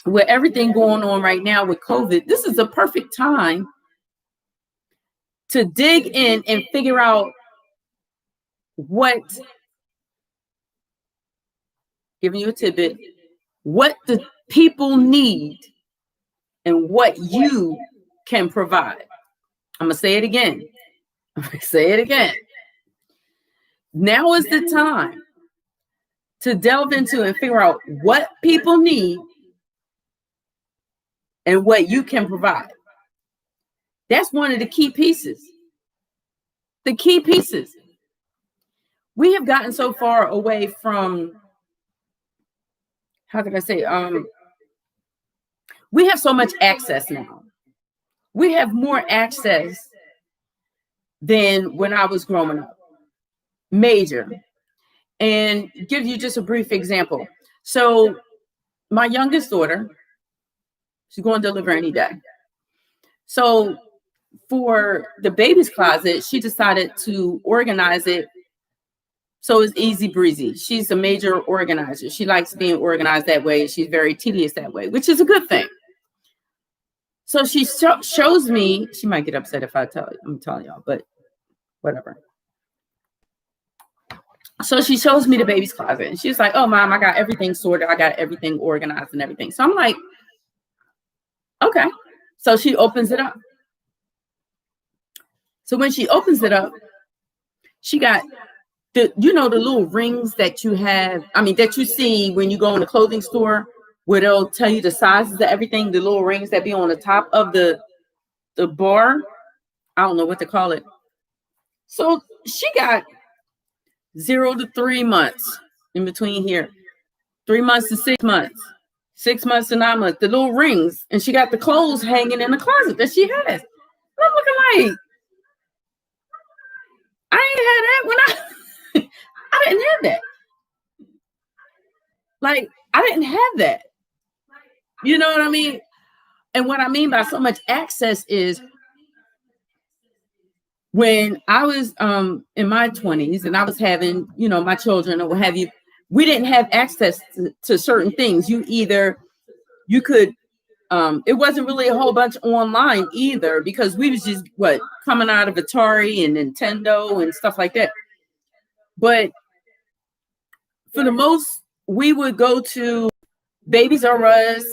with everything going on right now with COVID, this is a perfect time to dig in and figure out what, giving you a tidbit, what the people need and what you can provide. I'm going to say it again. Now is the time to delve into and figure out what people need and what you can provide. That's one of the key pieces. The key pieces. We have gotten so far away from, how can I say, we have so much access now. We have more access than when I was growing up. Major. And give you just a brief example. So my youngest daughter, she's going to deliver any day. So for the baby's closet, she decided to organize it so it's easy breezy. She's a major organizer. She likes being organized that way. She's very tedious that way, which is a good thing. So she shows me, she might get upset if I tell you, I'm telling y'all, but whatever. So she shows me the baby's closet and she's like, oh, Mom, I got everything sorted. I got everything organized and everything. So I'm like, okay. So she opens it up. So when she opens it up, she got the little rings that you have, that you see when you go in the clothing store where they'll tell you the sizes of everything, the little rings that be on the top of the bar. I don't know what to call it. So she got 0 to 3 months in between here, 3 months to 6 months, 6 months to 9 months, the little rings. And she got the clothes hanging in the closet that she has. And I'm looking like, I ain't had that when I didn't have that. Like, I didn't have that. You know what I mean? And what I mean by so much access is when I was in my 20s and I was having, my children or what have you, we didn't have access to certain things. You could, it wasn't really a whole bunch online either because we was just coming out of Atari and Nintendo and stuff like that. But for the most, we would go to Babies R Us,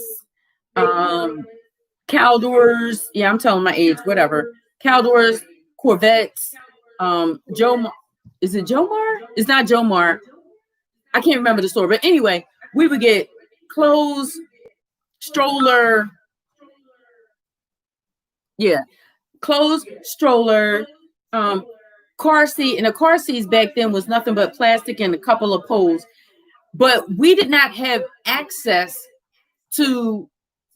Caldors. Yeah, I'm telling my age, whatever. Caldors, Corvettes, is it Jomar? It's not Jomar. I can't remember the store, but anyway, we would get clothes, stroller. Yeah, clothes, stroller, car seat. And the car seats back then was nothing but plastic and a couple of poles. But we did not have access to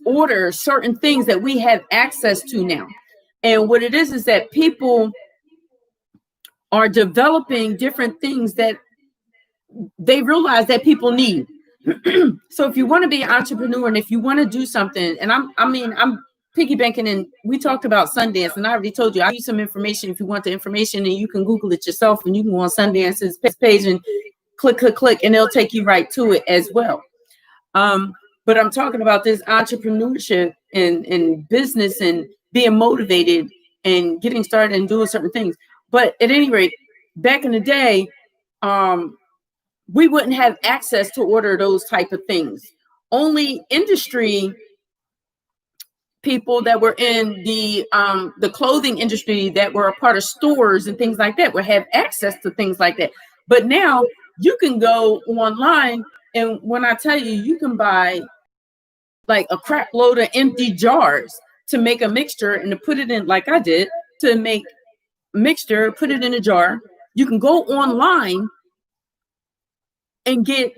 order certain things that we have access to now. And what it is that people are developing different things that they realize that people need. So if you want to be an entrepreneur and if you want to do something, and I'm piggybacking, and we talked about Sundance, and I already told you I use some information if you want the information, and you can Google it yourself, and you can go on Sundance's page and click, and it'll take you right to it as well. But I'm talking about this entrepreneurship and business and being motivated and getting started and doing certain things. But at any rate, back in the day, we wouldn't have access to order those type of things. Only industry people that were in the clothing industry that were a part of stores and things like that would have access to things like that. But now you can go online, and when I tell you, you can buy like a crap load of empty jars to make a mixture and to put it in, like I did, to make mixture, put it in a jar. You can go online and get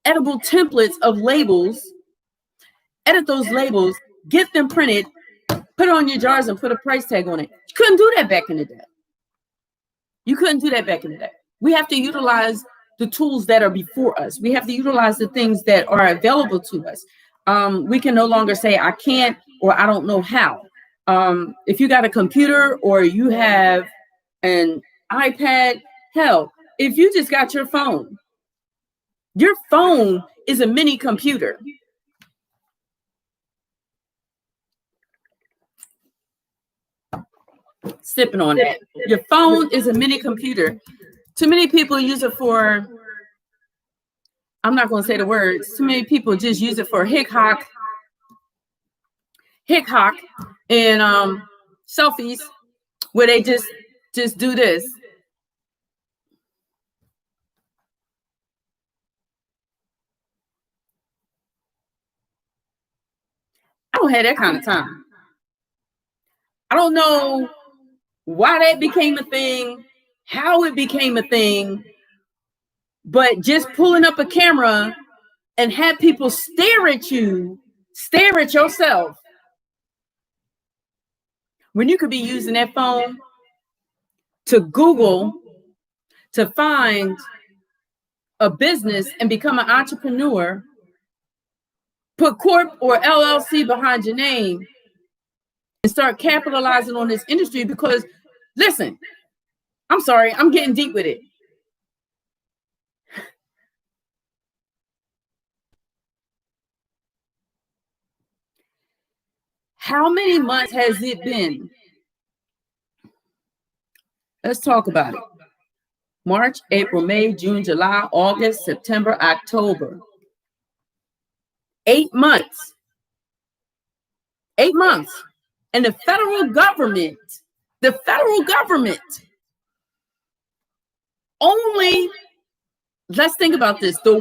edible templates of labels, edit those labels, get them printed, put it on your jars and put a price tag on it. You couldn't do that back in the day. You couldn't do that back in the day. We have to utilize the tools that are before us. We have to utilize the things that are available to us. We can no longer say I can't or I don't know how. If you got a computer or you have an iPad, hell, if you just got your phone is a mini computer. Sipping on that. Your phone is a mini computer. Too many people use it for, I'm not going to say the words, too many people just use it for hick-hock, and selfies where they just do this. I don't have that kind of time. I don't know why that became a thing, how it became a thing, but just pulling up a camera and have people stare at you, stare at yourself, when you could be using that phone to Google, to find a business and become an entrepreneur, put Corp or LLC behind your name, and start capitalizing on this industry. Because, listen, I'm sorry, I'm getting deep with it. How many months has it been? Let's talk about it. March, April, May, June, July, August, September, October. 8 months. 8 months. And the federal government only, let's think about this. I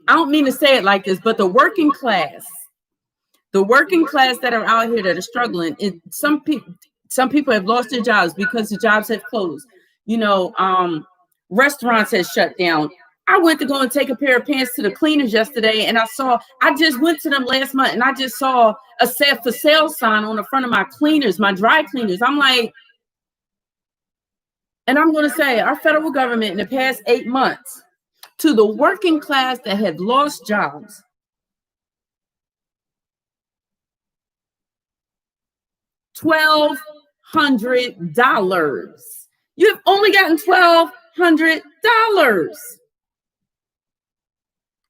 don't mean to say it like this, but the working class that are out here that are struggling, some people have lost their jobs because the jobs have closed. Restaurants have shut down. I went to go and take a pair of pants to the cleaners yesterday, and I just went to them last month, and I just saw a set for sale sign on the front of my cleaners, my dry cleaners. I'm like, and I'm going to say our federal government in the past 8 months, to the working class that have lost jobs, $1,200. You've only gotten $1,200.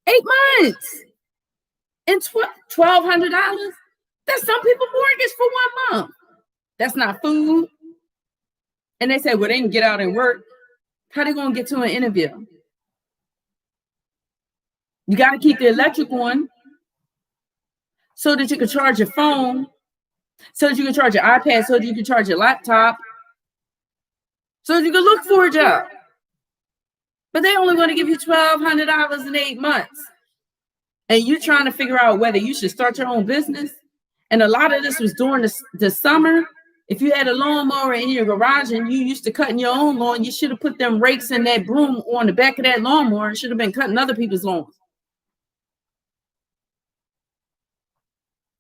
8 months. And $1,200. That's some people's mortgage for 1 month. That's not food. And they say, well, they can get out and work. How they going to get to an interview? You got to keep the electric on so that you can charge your phone, so that you can charge your iPad, so that you can charge your laptop, so that you can look for a job. But they're only going to give you $1,200 in 8 months. And you're trying to figure out whether you should start your own business. And a lot of this was during the summer. If you had a lawnmower in your garage and you used to cutting your own lawn, you should have put them rakes and that broom on the back of that lawnmower and should have been cutting other people's lawns.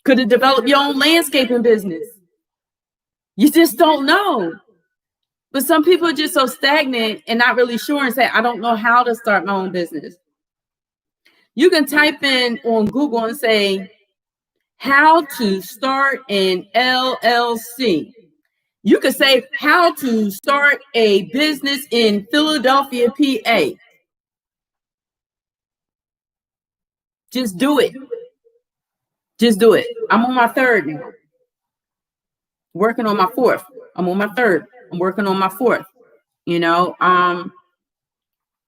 Could have developed your own landscaping business. You just don't know. But some people are just so stagnant and not really sure and say, I don't know how to start my own business. You can type in on Google and say, how to start an LLC. You could say how to start a business in Philadelphia, PA. Just do it. Just do it. I'm on my third now. Working on my fourth. I'm on my third. I'm working on my fourth.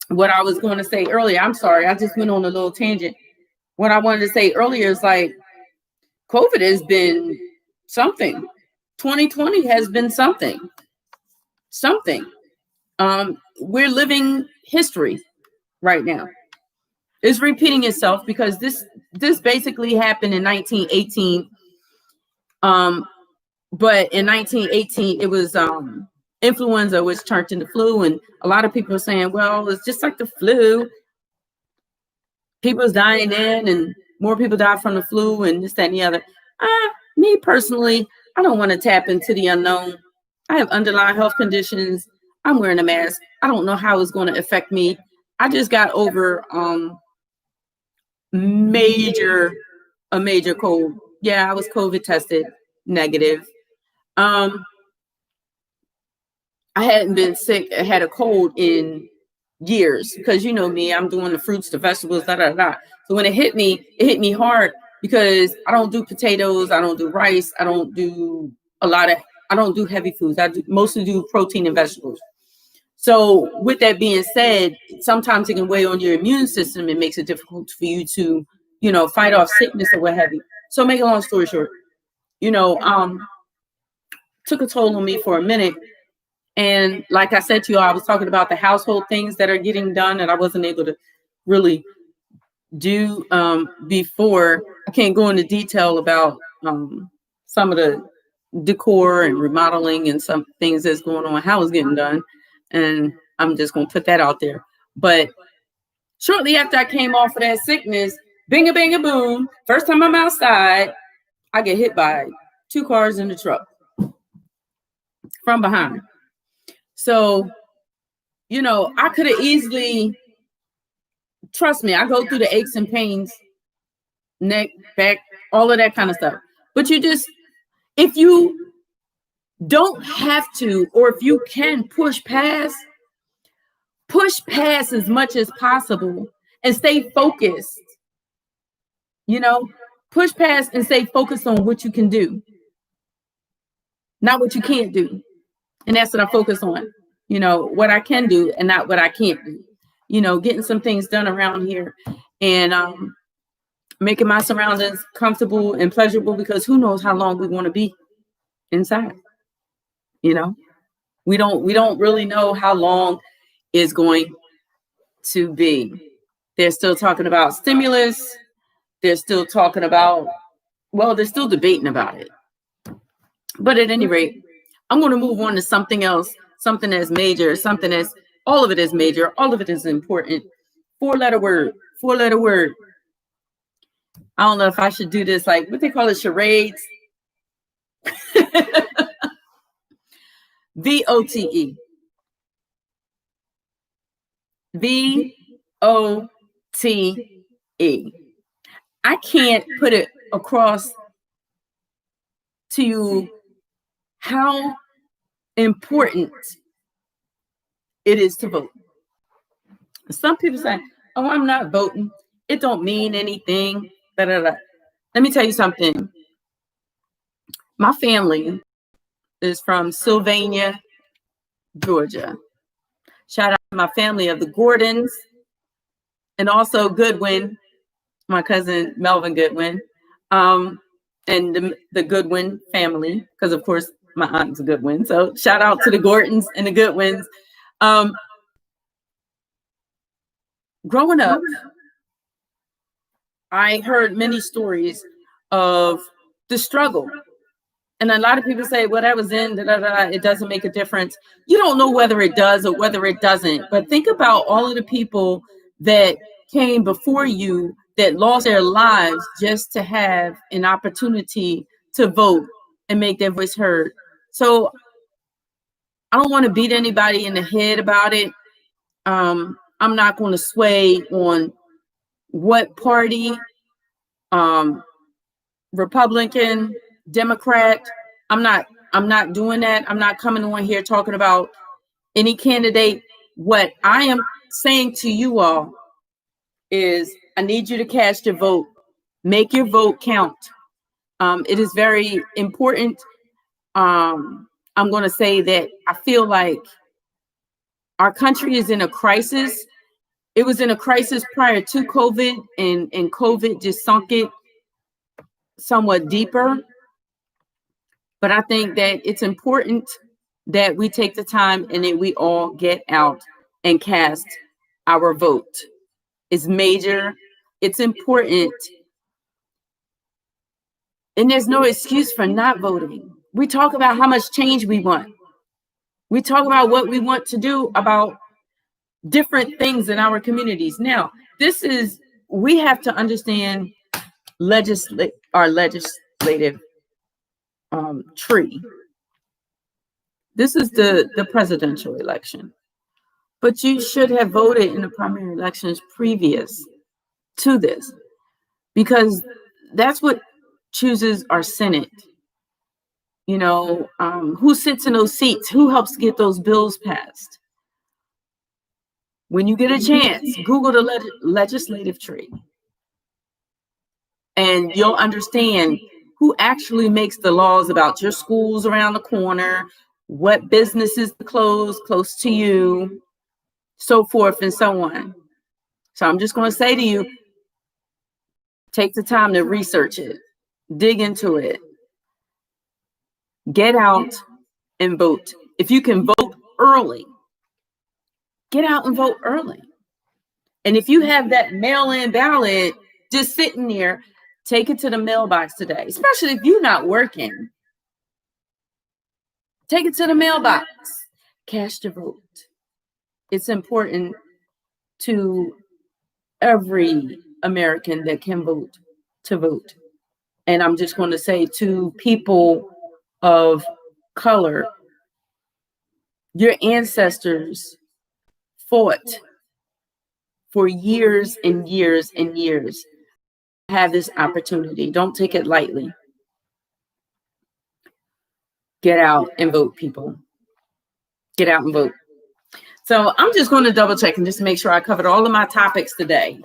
What I was going to say earlier, I'm sorry, I just went on a little tangent. What I wanted to say earlier is like, COVID has been something. 2020 has been something. We're living history right now. It's repeating itself because this basically happened in 1918. But in 1918, it was influenza, which turned into flu. And a lot of people are saying, well, it's just like the flu. People's dying then, and more people die from the flu and this, that, and the other. Me personally, I don't want to tap into the unknown. I have underlying health conditions. I'm wearing a mask. I don't know how it's going to affect me. I just got over major a major cold. Yeah, I was COVID tested negative. Um, I hadn't been sick. I had a cold in years because you know me, I'm doing the fruits, the vegetables, da da da. So when it hit me hard because I don't do potatoes, I don't do rice, I don't do a lot of, I don't do heavy foods. Mostly do protein and vegetables. So with that being said, sometimes it can weigh on your immune system. It makes it difficult for you to, fight off sickness or what have you. So make a long story short, you know, um, took a toll on me for a minute. And like I said to you, I was talking about the household things that are getting done that I wasn't able to really do before. I can't go into detail about some of the decor and remodeling and some things that's going on, how it's getting done. And I'm just going to put that out there. But shortly after I came off of that sickness, bing a bang a boom, first time I'm outside, I get hit by 2 cars in the truck from behind. So, I could have easily, trust me, I go through the aches and pains, neck, back, all of that kind of stuff. But if you don't have to, or if you can push past as much as possible and stay focused, push past and stay focused on what you can do, not what you can't do. And that's what I focus on, what I can do and not what I can't do, getting some things done around here and making my surroundings comfortable and pleasurable, because who knows how long we want to be inside. We don't really know how long it's going to be. They're still talking about stimulus. They're still talking about, they're still debating about it. But at any rate, I'm going to move on to something else, something that's major, something that's, all of it is major, all of it is important. 4-letter word. I don't know if I should do this, like what they call it, charades. VOTE. VOTE. I can't put it across to you how important it is to vote. Some people say, "Oh, I'm not voting. It don't mean anything." Da, da, da. Let me tell you something. My family is from Sylvania, Georgia. Shout out to my family of the Gordons and also Goodwin, my cousin Melvin Goodwin, and the Goodwin family, because of course my aunt's a Goodwin. So shout out to the Gordons and the Goodwins. Growing up, I heard many stories of the struggle. And a lot of people say, well, that was in, it doesn't make a difference. You don't know whether it does or whether it doesn't. But think about all of the people that came before you that lost their lives just to have an opportunity to vote and make their voice heard. So I don't want to beat anybody in the head about it. I'm not going to sway on what party, Republican, Democrat. I'm not doing that. I'm not coming on here talking about any candidate. What I am saying to you all is I need you to cast your vote. Make your vote count. It is very important. I'm going to say that I feel like our country is in a crisis. It was in a crisis prior to COVID, and COVID just sunk it somewhat deeper. But I think that it's important that we take the time and that we all get out and cast our vote. It's major. It's important. And there's no excuse for not voting. We talk about how much change we want. We talk about what we want to do about different things in our communities. Now, we have to understand our legislative tree. This is the presidential election. But you should have voted in the primary elections previous to this, because that's what chooses our Senate. Who sits in those seats? Who helps get those bills passed? When you get a chance, Google the legislative tree, and you'll understand who actually makes the laws about your schools around the corner, what businesses close close to you, so forth and so on. So I'm just going to say to you, take the time to research it, dig into it, get out and vote. If you can vote early, get out and vote early. And if you have that mail-in ballot just sitting there, take it to the mailbox today, especially if you're not working. Take it to the mailbox. Cast your vote. It's important to every American that can vote to vote. And I'm just going to say to people of color, your ancestors fought for years and years and years to have this opportunity. Don't take it lightly. Get out and vote, people. Get out and vote. So I'm just going to double check and just make sure I covered all of my topics today,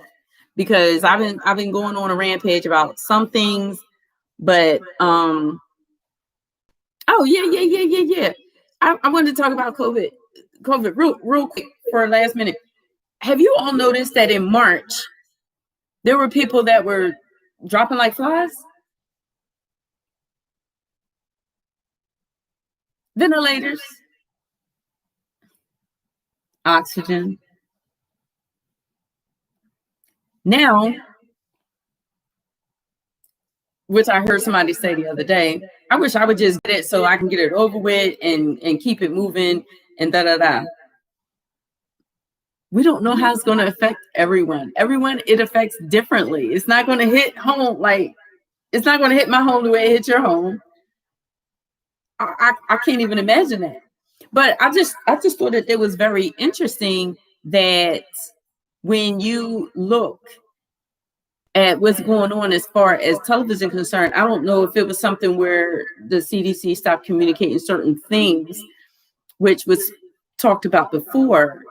because I've been going on a rampage about some things, but oh yeah. I wanted to talk about COVID real quick for a last minute. Have you all noticed that in March there were people that were dropping like flies? Ventilators, oxygen. Now, which I heard somebody say the other day, I wish I would just get it so I can get it over with and keep it moving and da. We don't know how it's going to affect everyone. It affects differently. It's not going to hit home it's not going to hit my home the way it hit your home. I can't even imagine that. But I just thought that it was very interesting that when you look at what's going on as far as television concerned, I don't know if it was something where the CDC stopped communicating certain things, which was talked about before.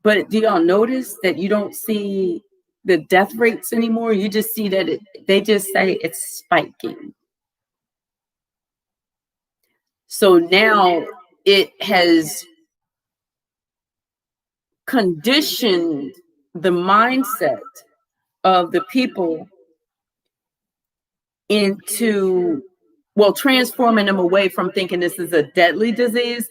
But do y'all notice that you don't see the death rates anymore? You just see that they just say it's spiking. So now it has conditioned the mindset of the people into, transforming them away from thinking this is a deadly disease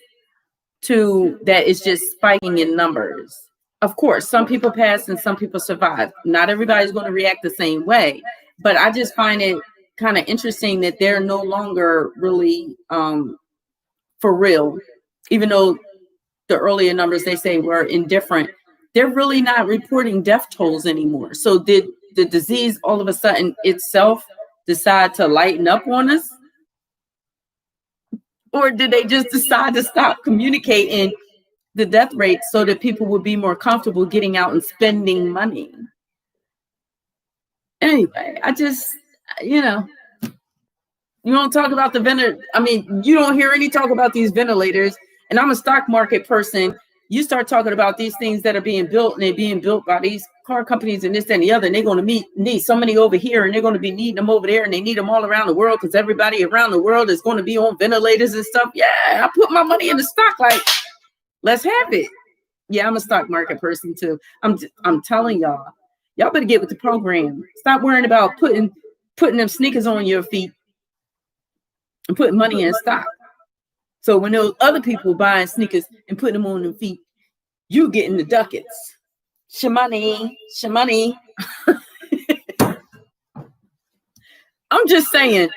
to that it's just spiking in numbers. Of course, some people pass and some people survive. Not everybody's going to react the same way, but I just find it kind of interesting that they're no longer really for real, even though the earlier numbers they say were indifferent. They're really not reporting death tolls anymore. So did the disease all of a sudden itself decide to lighten up on us? Or did they just decide to stop communicating the death rate so that people would be more comfortable getting out and spending money? Anyway, I just, you don't talk about the ventilator. I mean, you don't hear any talk about these ventilators. And I'm a stock market person. You start talking about these things that are being built, and they're being built by these car companies and this and the other, and they're going to need so many over here, and they're going to be needing them over there, and they need them all around the world because everybody around the world is going to be on ventilators and stuff. Yeah, I put my money in the stock, like, let's have it. Yeah, I'm a stock market person too. I'm telling y'all better get with the program. Stop worrying about putting them sneakers on your feet and putting money in stock. So when those other people buying sneakers and putting them on their feet, you getting the ducats. Shmoney. I'm just saying,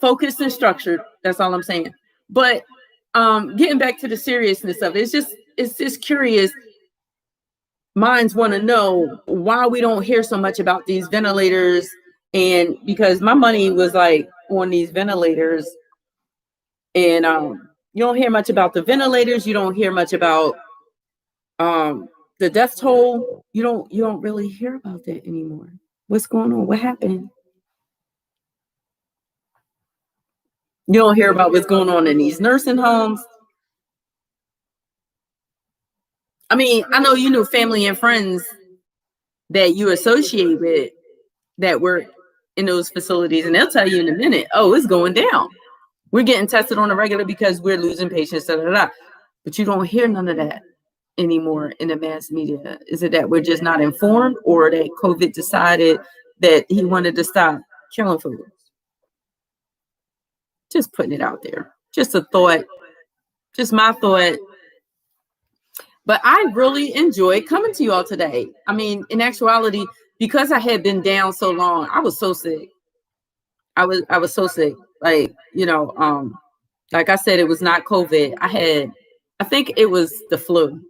focused and structured. That's all I'm saying. But getting back to the seriousness of it, it's just curious. Minds want to know why we don't hear so much about these ventilators, and because my money was like on these ventilators And you don't hear much about the ventilators. You don't hear much about the death toll. You don't really hear about that anymore. What's going on? What happened? You don't hear about what's going on in these nursing homes. I mean, I know you know family and friends that you associate with that work in those facilities, and they'll tell you in a minute, oh, it's going down. We're getting tested on a regular because we're losing patients, da, da, da. But you don't hear none of that anymore in the mass media. Is it that we're just not informed, or that COVID decided that he wanted to stop killing folks? Just putting it out there. Just a thought. Just my thought. But I really enjoyed coming to you all today. I mean, in actuality, because I had been down so long, I was so sick. I was so sick. Like, like I said, it was not COVID. I think it was the flu,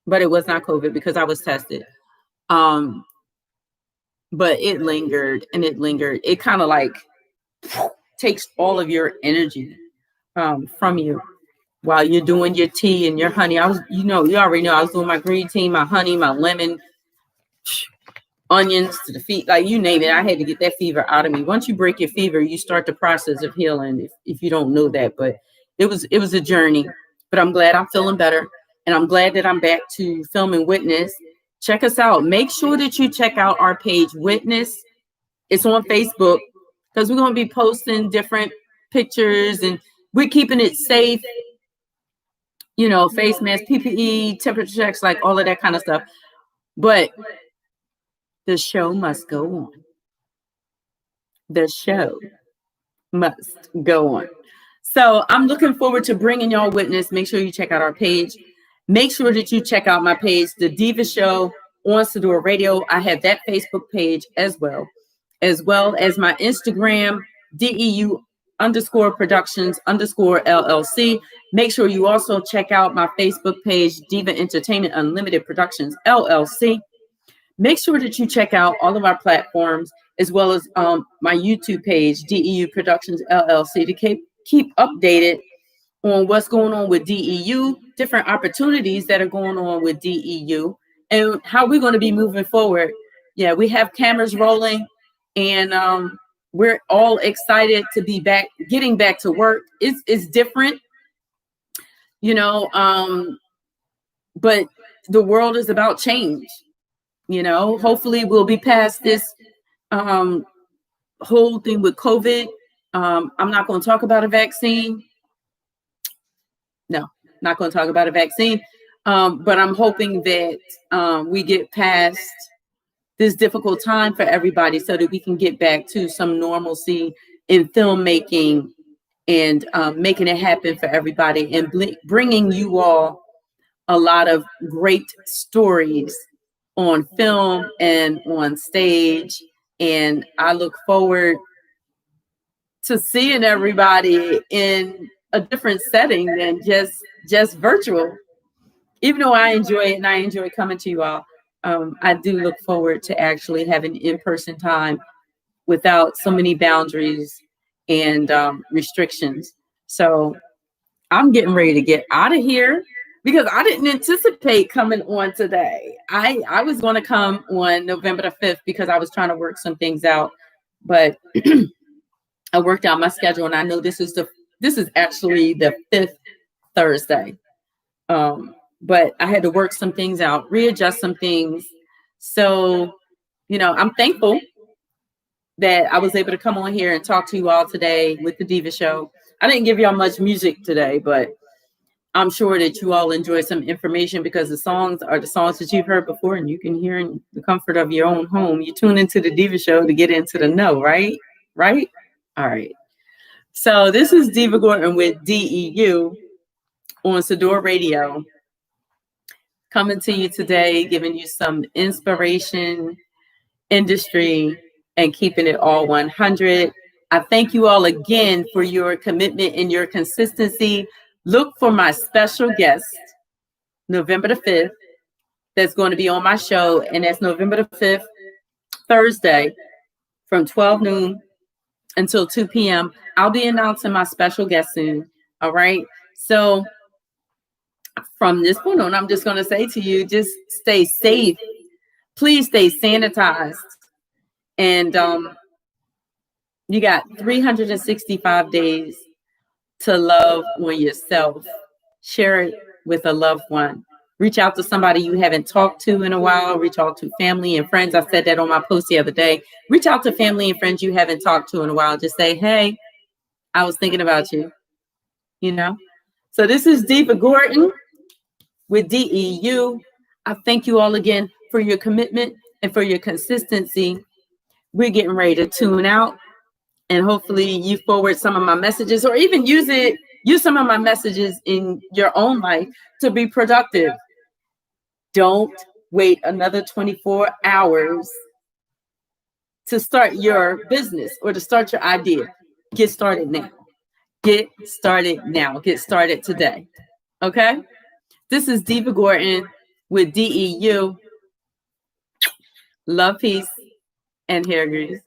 but it was not COVID because I was tested. But it lingered and it lingered. It kind of like takes all of your energy from you while you're doing your tea and your honey. You already know I was doing my green tea, my honey, my lemon, onions to the feet, like you name it. I had to get that fever out of me. Once you break your fever, you start the process of healing. If you don't know that, but it was a journey. But I'm glad I'm feeling better, and I'm glad that I'm back to Film and Witness. Check us out. Make sure that you check out our page, Witness. It's on Facebook, because we're going to be posting different pictures, and we're keeping it safe. Face mask, PPE, temperature checks, like all of that kind of stuff. But the show must go on. The show must go on. So I'm looking forward to bringing y'all Witness. Make sure you check out our page. Make sure that you check out my page, The Deeva Show on Sadior Radio. I have that Facebook page as well as my Instagram, DEU_productions_LLC. Make sure you also check out my Facebook page, Deeva Entertainment Unlimited Productions LLC. Make sure that you check out all of our platforms, as well as my YouTube page, DEU Productions LLC, to keep updated on what's going on with DEU, different opportunities that are going on with DEU, and how we're going to be moving forward. Yeah, we have cameras rolling, and we're all excited to be back, getting back to work. It's different, but the world is about change. Hopefully we'll be past this whole thing with COVID. I'm not going to talk about a vaccine. No, not going to talk about a vaccine. But I'm hoping that we get past this difficult time for everybody, so that we can get back to some normalcy in filmmaking and making it happen for everybody, and bringing you all a lot of great stories on film and on stage. And I look forward to seeing everybody in a different setting than just virtual. Even though I enjoy it and I enjoy coming to you all, I do look forward to actually having in-person time without so many boundaries and restrictions. So I'm getting ready to get out of here, because I didn't anticipate coming on today. I was going to come on November the 5th because I was trying to work some things out, but I worked out my schedule, and I know this is actually the 5th Thursday. But I had to work some things out, readjust some things. So, I'm thankful that I was able to come on here and talk to you all today with the Deeva Show. I didn't give y'all much music today, but I'm sure that you all enjoy some information, because the songs are the songs that you've heard before, and you can hear in the comfort of your own home. You tune into the Deeva Show to get into the know, right? Right? All right. So this is Deeva Gordon with DEU on Sadior Radio, coming to you today, giving you some inspiration, industry, and keeping it all 100. I thank you all again for your commitment and your consistency. Look for my special guest, November the 5th, that's going to be on my show. And that's November the 5th, Thursday, from 12 noon until 2 p.m. I'll be announcing my special guest soon. All right. So from this point on, I'm just going to say to you, just stay safe. Please stay sanitized. And you got 365 days to love on yourself. Share it with a loved one. Reach out to somebody you haven't talked to in a while. Reach out to family and friends. I said that on my post the other day. Reach out to family and friends you haven't talked to in a while. Just say, hey, I was thinking about you, you know? So this is Deeva Gordon with DEU. I thank you all again for your commitment and for your consistency. We're getting ready to tune out, and hopefully you forward some of my messages, or even use some of my messages in your own life to be productive. Don't wait another 24 hours to start your business or to start your idea. Get started now. Get started now. Get started today. Okay? This is Deeva Gordon with DEU. Love, peace, and hair grease.